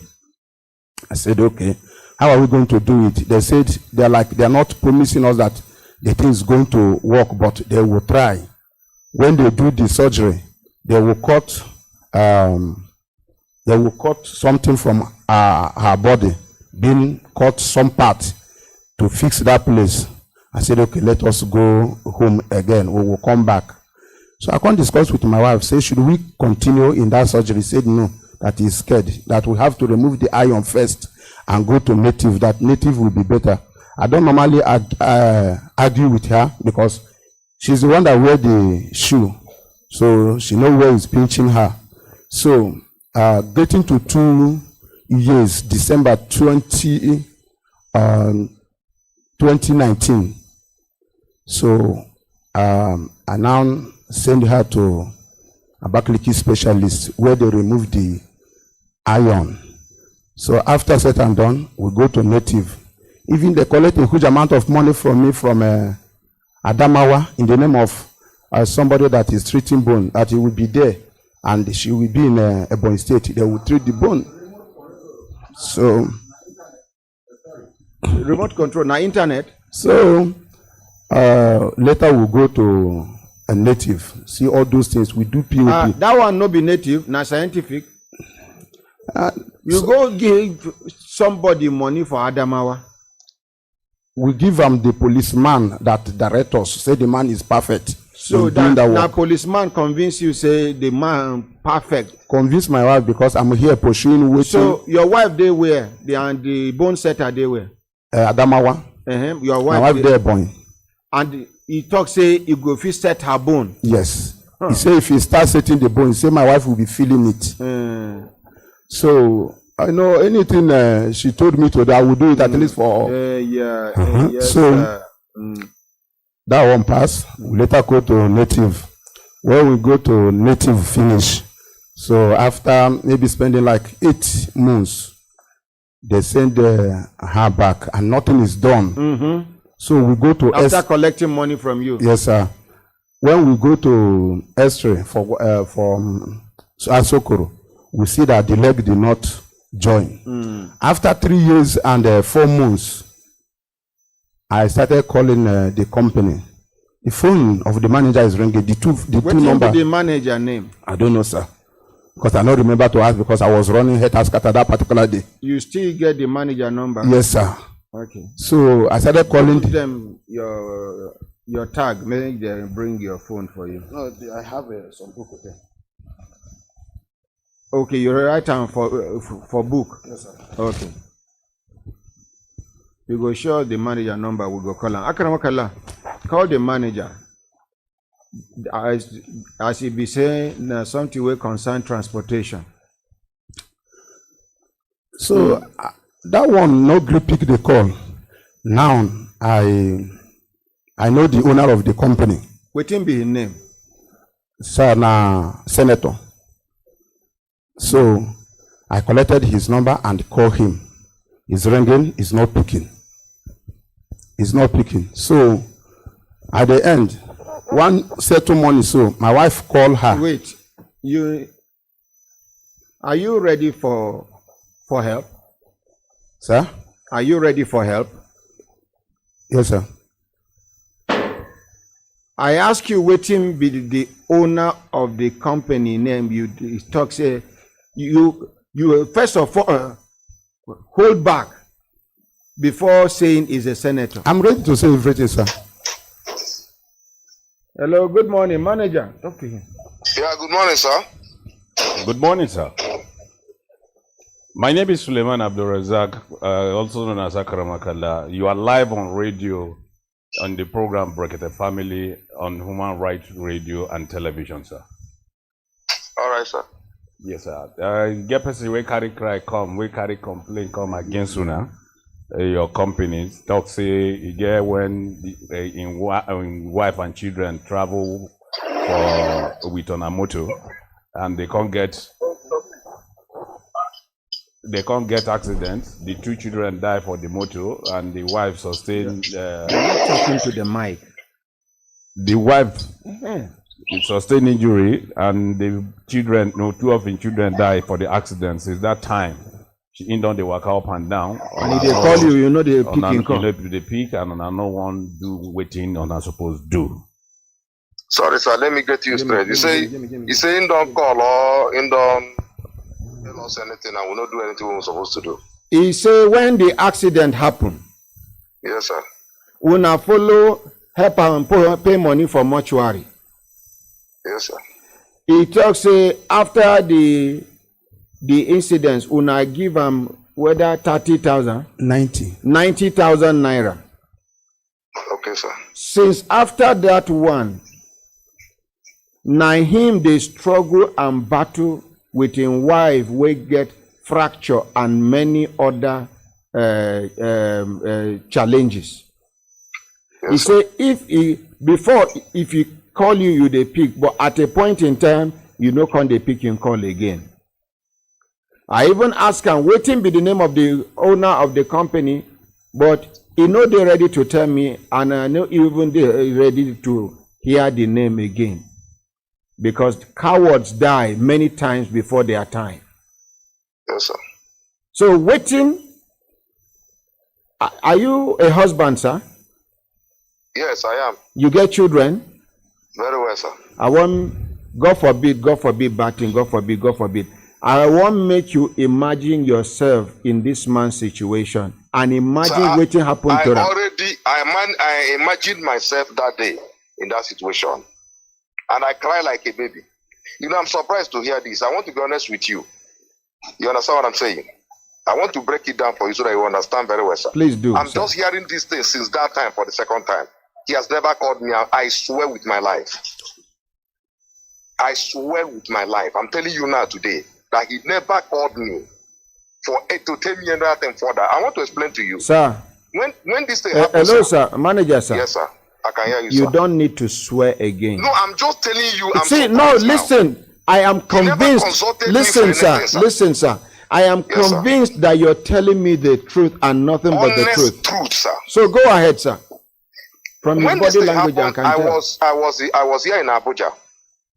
I said, okay, how are we going to do it? They said, they are not promising us that the thing is going to work, but they will try. When they do the surgery, they will cut something from her body, being cut some part to fix that place. I said, okay, let us go home again. We will come back. So I can't discuss with my wife, say, should we continue in that surgery? He said, no, that he's scared, that we have to remove the iron first and go to native, that native will be better. I don't normally argue with her because she's the one that wear the shoe. So she knows where it's pinching her. So getting to 2 years, December 2019. So I now send her to a Abakaliki specialist where they remove the iron. So after set and done, we go to native. Even they collect a huge amount of money from me from Adamawa in the name of somebody that is treating bone, that he will be there and she will be in Ebonyi State. They will treat the bone. So remote control, now internet. So later we'll go to a native, see all those things. We do POP. That one no be native, na scientific. You go give somebody money for Adamawa. We give them the policeman that direct us, say the man is perfect. So that now policeman convince you, say the man perfect. Convince my wife because I'm here pursuing waiting. So your wife they where? The bone setter they where? Adamawa. Your wife. My wife there Ebonyi. And he talk say he go fit set her bone. Yes. He say if he start setting the bone, he say my wife will be feeling it. So I know anything she told me to do, I will do it at least for. Yes, so that one pass. We later go to native. When we go to native finish, so after maybe spending like 8 months, they send her back and nothing is done. So we go to after collecting money from you. Yes, sir. When we go to X-ray for Asokoro, we see that the leg did not join. After 3 years and 4 months, I started calling the company. The phone of the manager is ringing. The two number. What is the manager name? I don't know, sir. Because I don't remember to ask because I was running head task at that particular day. You still get the manager number? Yes, sir. Okay. So I started calling them your tag. Maybe they bring your phone for you. No, I have some book there. Okay, you write down for book. Yes, sir. Okay. You go show the manager number. We go call him. Akramakala, call the manager. As he be saying something will concern transportation. So that one no grip pick the call. Now I know the owner of the company. What him be his name? Sir, na senator. So I collected his number and called him. He's ringing, he's not picking. He's not picking. So at the end, one settle money. So my wife called her. Wait, are you ready for help? Sir? Are you ready for help? Yes, sir. I ask you, waiting be the owner of the company name. You talk say you first of all hold back before saying is a senator. I'm ready to say everything, sir. Hello, good morning, manager. Talk to him. Yeah, good morning, sir. Good morning, sir. My name is Suleiman Abdulrazak, also known as Akramakala. You are live on radio on the program Brekete Family on Human Rights Radio and Television, sir. All right, sir. Yes, sir. Get person we carry cry come, we carry complaint come against una. Your company talk say you get when in wife and children travel with on a motor and they can't get accidents. The 2 children die for the motor and the wife sustain. You're not talking to the mic. The wife sustained injury and the children, 2 of the children die for the accidents. Is that time she in down, they walk up and down. And if they call you, you know they pick in call. They pick and no one do waiting on are supposed to do. Sorry, sir. Let me get you straight. You say in don't call or in don't tell us anything and we'll not do anything we're supposed to do. He say when the accident happen, yes, sir. We now follow help and pay money for mortuary. Yes, sir. He talks say after the incidents, una give them whether 30,000, 90,000 naira. Okay, sir. Since after that one, now him they struggle and battle with him wife, we get fracture and many other challenges. Yes, he say if he call you they pick, but at a point in time you no come they pick and call again. I even ask him waiting be the name of the owner of the company, but he know they ready to tell me, and I know even they ready to hear the name again, because cowards die many times before their time. Yes, sir. So waiting. Are you a husband, sir? Yes, I am. You get children? Very well, sir. I want, God forbid, bad thing, God forbid. I want make you imagine yourself in this man's situation and imagine what happened to them. I imagined myself that day in that situation, and I cry like a baby. You know, I'm surprised to hear this. I want to be honest with you. You understand what I'm saying? I want to break it down for you so that you understand very well, sir. Please do. I'm just hearing this thing since that time for the second time. He has never called me out. I swear with my life. I swear with my life. I'm telling you now today that he never called me to tell me anything further. I want to explain to you. Sir. When this thing happens. Hello, sir. Manager, sir. Yes, sir. I can hear you, You sir. don't need to swear again. No, I'm just telling you. Listen. I am convinced. Listen, sir. I am convinced that you're telling me the truth and nothing but the truth. Truth, sir. So go ahead, sir. From your body language, happened, I was here in Abuja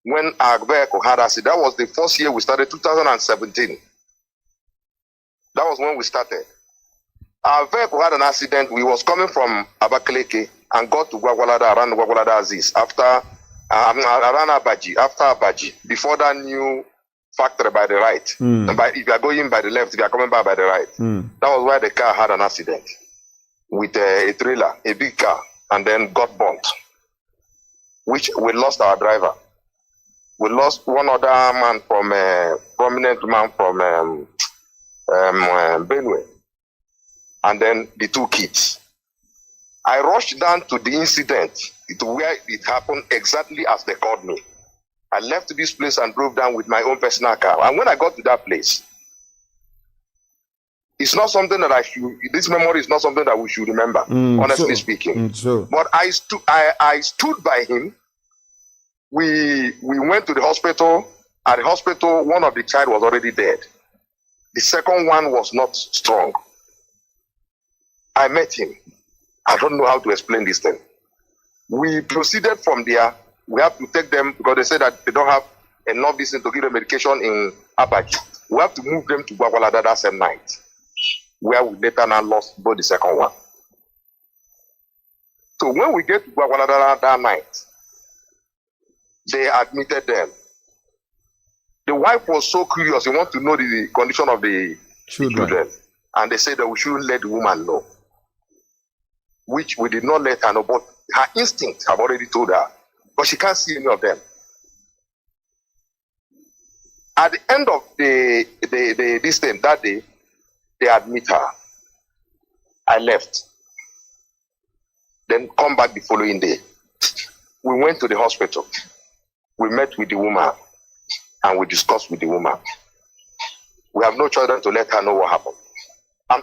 when our vehicle had accident. That was the first year we started, 2017. That was when we started. Our vehicle had an accident. We was coming from Abakaleke and got to Gwagwalada, around Gwagwalada Aziz, after around Abaji, after Abaji, before that new factory by the right. If you are going by the left, if you are coming back by the right. That was where the car had an accident with a trailer, a big car, and then got bumped, which we lost our driver. We lost one other man from prominent man from Benue, and then the 2 kids. I rushed down to the incident to where it happened exactly as they called me. I left this place and drove down with my own personal car. And when I got to that place, it's not something that this memory is not something that we should remember, honestly speaking. But I stood by him. We went to the hospital. At the hospital, one of the child was already dead. The second one was not strong. I met him. I don't know how to explain this thing. We proceeded from there. We have to take them because they said that they don't have enough medicine to give them medication in Abaji. We have to move them to Gwagwalada that same night, where we later now lost both the second one. So when we get to Gwagwalada that night, they admitted them. The wife was so curious, he wanted to know the condition of the children. And they said that we shouldn't let the woman know, which we did not let her know, but her instincts have already told her, but she can't see any of them. At the end of this thing, that day, they admit her. I left. Then come back the following day. We went to the hospital. We met with the woman and we discussed with the woman. We have no choice than to let her know what happened.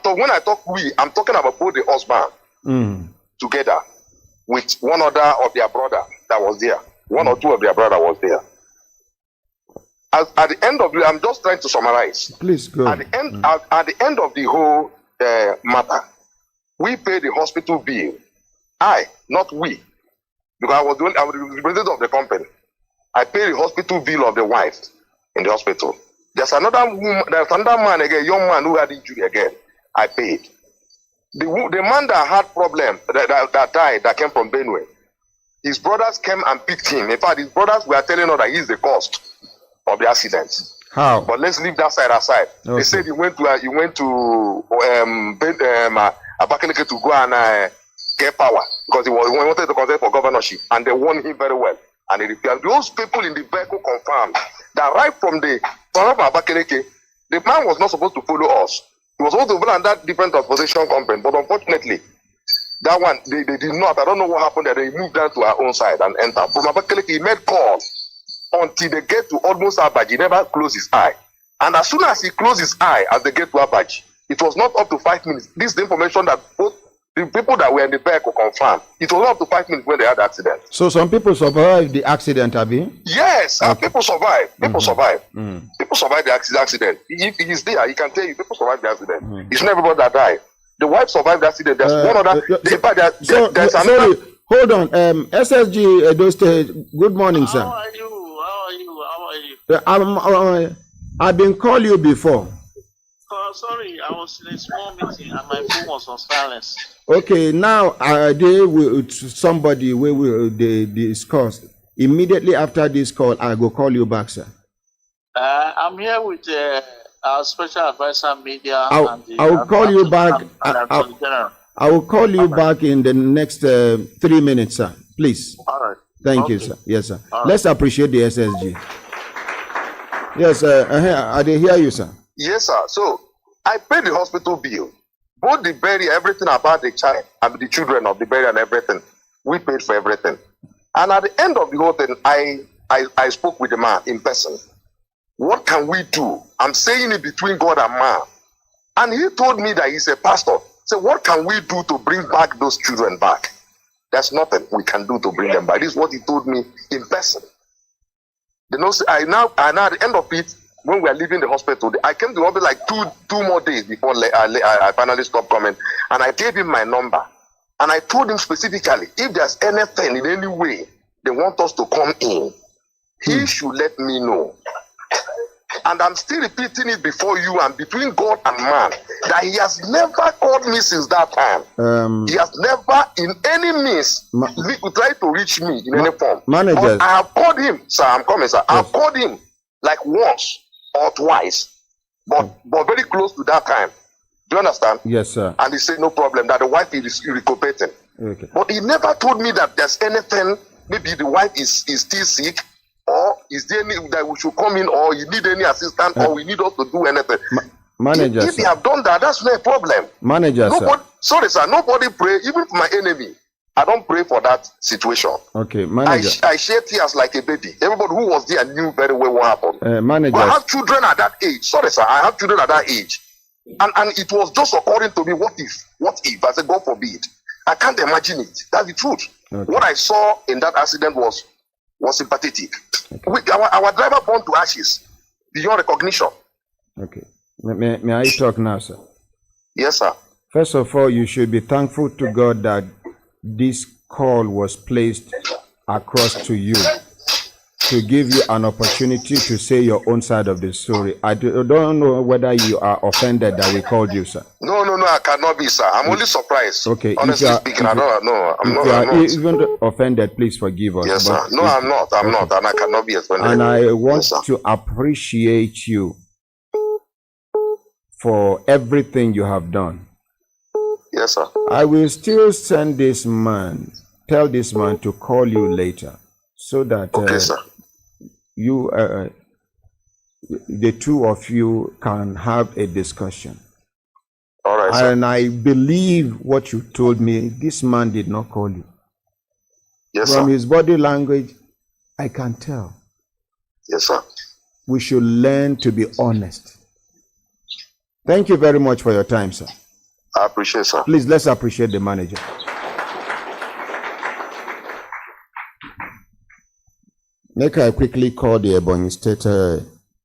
When I talk we, I'm talking about both the husband together with one other of their brother that was there. One or two of their brother was there. At the end of I'm just trying to summarize. Please go. At the end of the whole matter, we paid the hospital bill. Not we, because I was the president of the company. I paid the hospital bill of the wife in the hospital. There's another man again, young man who had injury again. I paid. The man that had problem that died, that came from Benue, his brothers came and picked him. In fact, his brothers were telling us that he's the cost of the accident. How? But let's leave that side aside. Okay. They said he went to Abakaliki to go and get power because he wanted to contest for governorship, and they won him very well. And those people in the vehicle confirmed that right from Abakaliki, the man was not supposed to follow us. He was supposed to follow that different transportation company, but unfortunately, that one they did not. I don't know what happened there. They moved down to our own side and entered. From Abakaliki, he made calls until they get to almost Abaji. He never closed his eye. And as soon as he closed his eye as they get to Abaji, it was not up to 5 minutes. This is the information that both the people that were in the vehicle confirmed. It was not up to 5 minutes when they had the accident. So some people survived the accident, Abi? Yes, people survived. People survived. People survived the accident. If he's there, he can tell you people survived the accident. It's not everybody that died. The wife survived the accident. There's one other. There's another. Hold on. SSG Edo State. Good morning, sir. How are you? I've been calling you before. Sorry, I was in a small meeting and my phone was on silence. Okay, now somebody they discuss. Immediately after this call, I go call you back, sir. I'm here with our special advisor media. I will call you back. I will call you back in the next 3 minutes, sir. Please. All right. Thank you, sir. Yes, sir. Let's appreciate the SSG. Yes, I did hear you, sir. Yes, sir. So I paid the hospital bill, both the burial, everything about the child and the children of the burial and everything. We paid for everything. And at the end of the whole thing, I spoke with the man in person. What can we do? I'm saying it between God and man. And he told me that he's a pastor. So what can we do to bring back those children back? There's nothing we can do to bring them back. This is what he told me in person. You know, now at the end of it, when we are leaving the hospital, I came to the hospital like two more days before I finally stopped coming. And I gave him my number. And I told him specifically, if there's anything in any way they want us to come in, he should let me know. And I'm still repeating it before you and between God and man, that he has never called me since that time. He has never in any means tried to reach me in any form. Managers. I have called him, sir, I'm coming, sir. Yes. I've called him like once or twice, but very close to that time. Do you understand? Yes, sir. And he said no problem, that the wife is recuperating. Okay. But he never told me that there's anything, maybe the wife is still sick, or is there any that we should come in, or you need any assistance, or we need us to do anything. Managers. If they have done that, that's no problem. Managers. Sorry, sir. Nobody pray, even for my enemy. I don't pray for that situation. Okay, manager. I shed tears like a baby. Everybody who was there knew very well what happened. Manager. But I have children at that age. Sorry, sir. I have children at that age. And it was just according to me, what if? I said, God forbid. I can't imagine it. That's the truth. Okay. What I saw in that accident was sympathetic. Okay. Our driver burned to ashes beyond recognition. Okay. May I talk now, sir? Yes, sir. First of all, you should be thankful to God that this call was placed across to you to give you an opportunity to say your own side of the story. I don't know whether you are offended that we called you, sir. No, I cannot be, sir. I'm only surprised. Okay. Honestly speaking, I don't know. I'm not. Even offended, please forgive us. Yes, sir. No, I'm not. I'm not, and I cannot be offended. And I want to appreciate you for everything you have done. Yes, sir. I will still send this man, tell this man to call you later, so that okay, sir. You the two of you can have a discussion. All right, sir. And I believe what you told me, this man did not call you. Yes, From sir. his body language, I can tell. Yes, sir. We should learn to be honest. Thank you very much for your time, sir. I appreciate, sir. Please, let's appreciate the manager. Make I quickly call the Ebonyi State,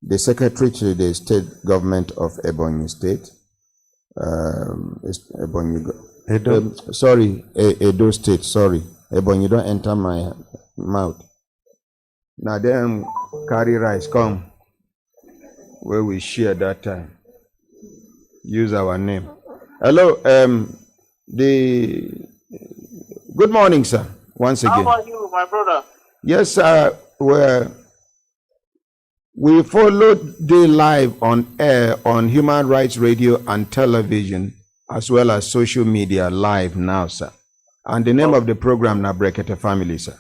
the Secretary to the State Government of Ebonyi State. Edo State, sorry. Ebonyi, don't enter my mouth. Now them carry rice, come. Where we share that time. Use our name. Hello, good morning, sir. Once again. How are you, my brother? Yes, sir. We followed the live on air on Human Rights Radio and Television, as well as social media live now, sir. And the name of the program now, Brekete Family, sir.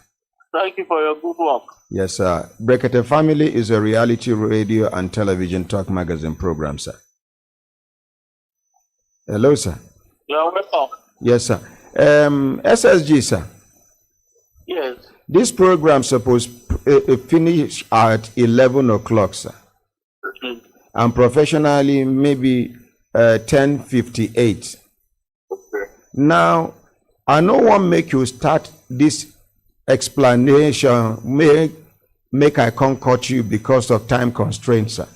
Thank you for your good work. Yes, sir. Brekete Family is a reality radio and television talk magazine program, sir. Hello, sir. You are welcome. Yes, sir. SSG, sir. Yes. This program supposed finish at 11 o'clock, sir. And professionally, maybe 10:58. Okay. Now, I don't want to make you start this explanation, make I can't cut you because of time constraints, sir.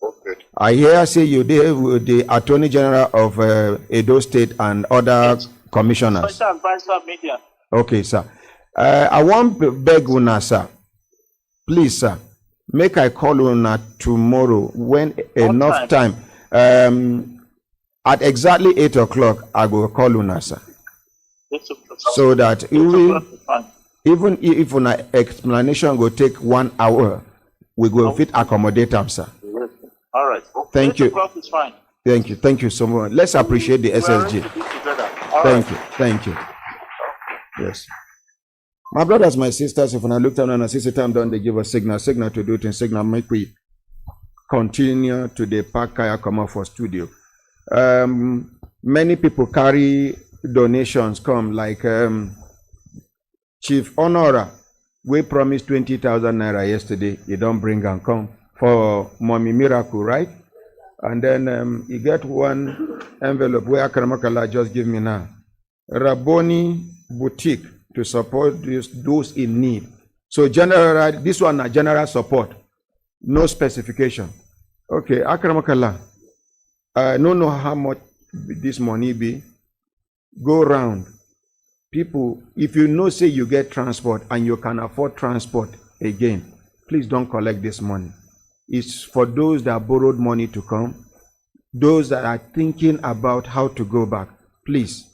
Okay. I hear say you deal with the Attorney General of Edo State and other commissioners. Special advisor media. Okay, sir. I want to beg una, sir. Please, sir. Make I call una tomorrow when enough time. At exactly 8 o'clock, I will call una, sir. So that even if una explanation will take 1 hour, we will fit accommodate them, sir. All right. Thank you. 8 o'clock is fine. Thank you. Thank you so much. Let's appreciate the SSG. Thank you. Thank you. Yes. My brothers, my sisters, if when I look down and I see the time done, they give us signal to do it in signal, make we continue to the park kaya come out for studio. Many people carry donations come, like Chief Honora, we promised 20,000 naira yesterday. You don't bring and come for Mommy Miracle, right? And then you get one envelope where Akaramakala just give me now. Raboni Boutique to support those in need. So general, this one a general support, no specification. Okay, Akaramakala, I don't know how much this money be. Go round. People, if you know, say you get transport and you can afford transport again, please don't collect this money. It's for those that borrowed money to come, those that are thinking about how to go back. Please,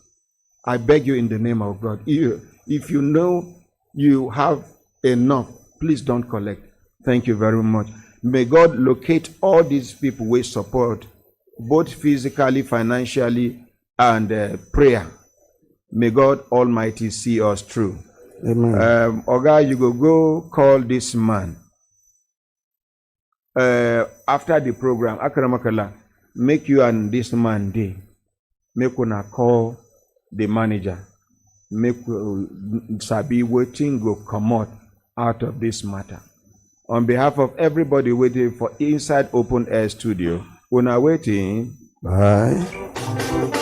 I beg you in the name of God. If you know you have enough, please don't collect. Thank you very much. May God locate all these people with support, both physically, financially, and prayer. May God Almighty see us through. Amen. Oga, you go call this man. After the program, Akaramakala, make you and this man day. Make una call the manager. Make Sabi waiting go come out of this matter. On behalf of everybody waiting for Inside Open Air Studio, una waiting. Bye.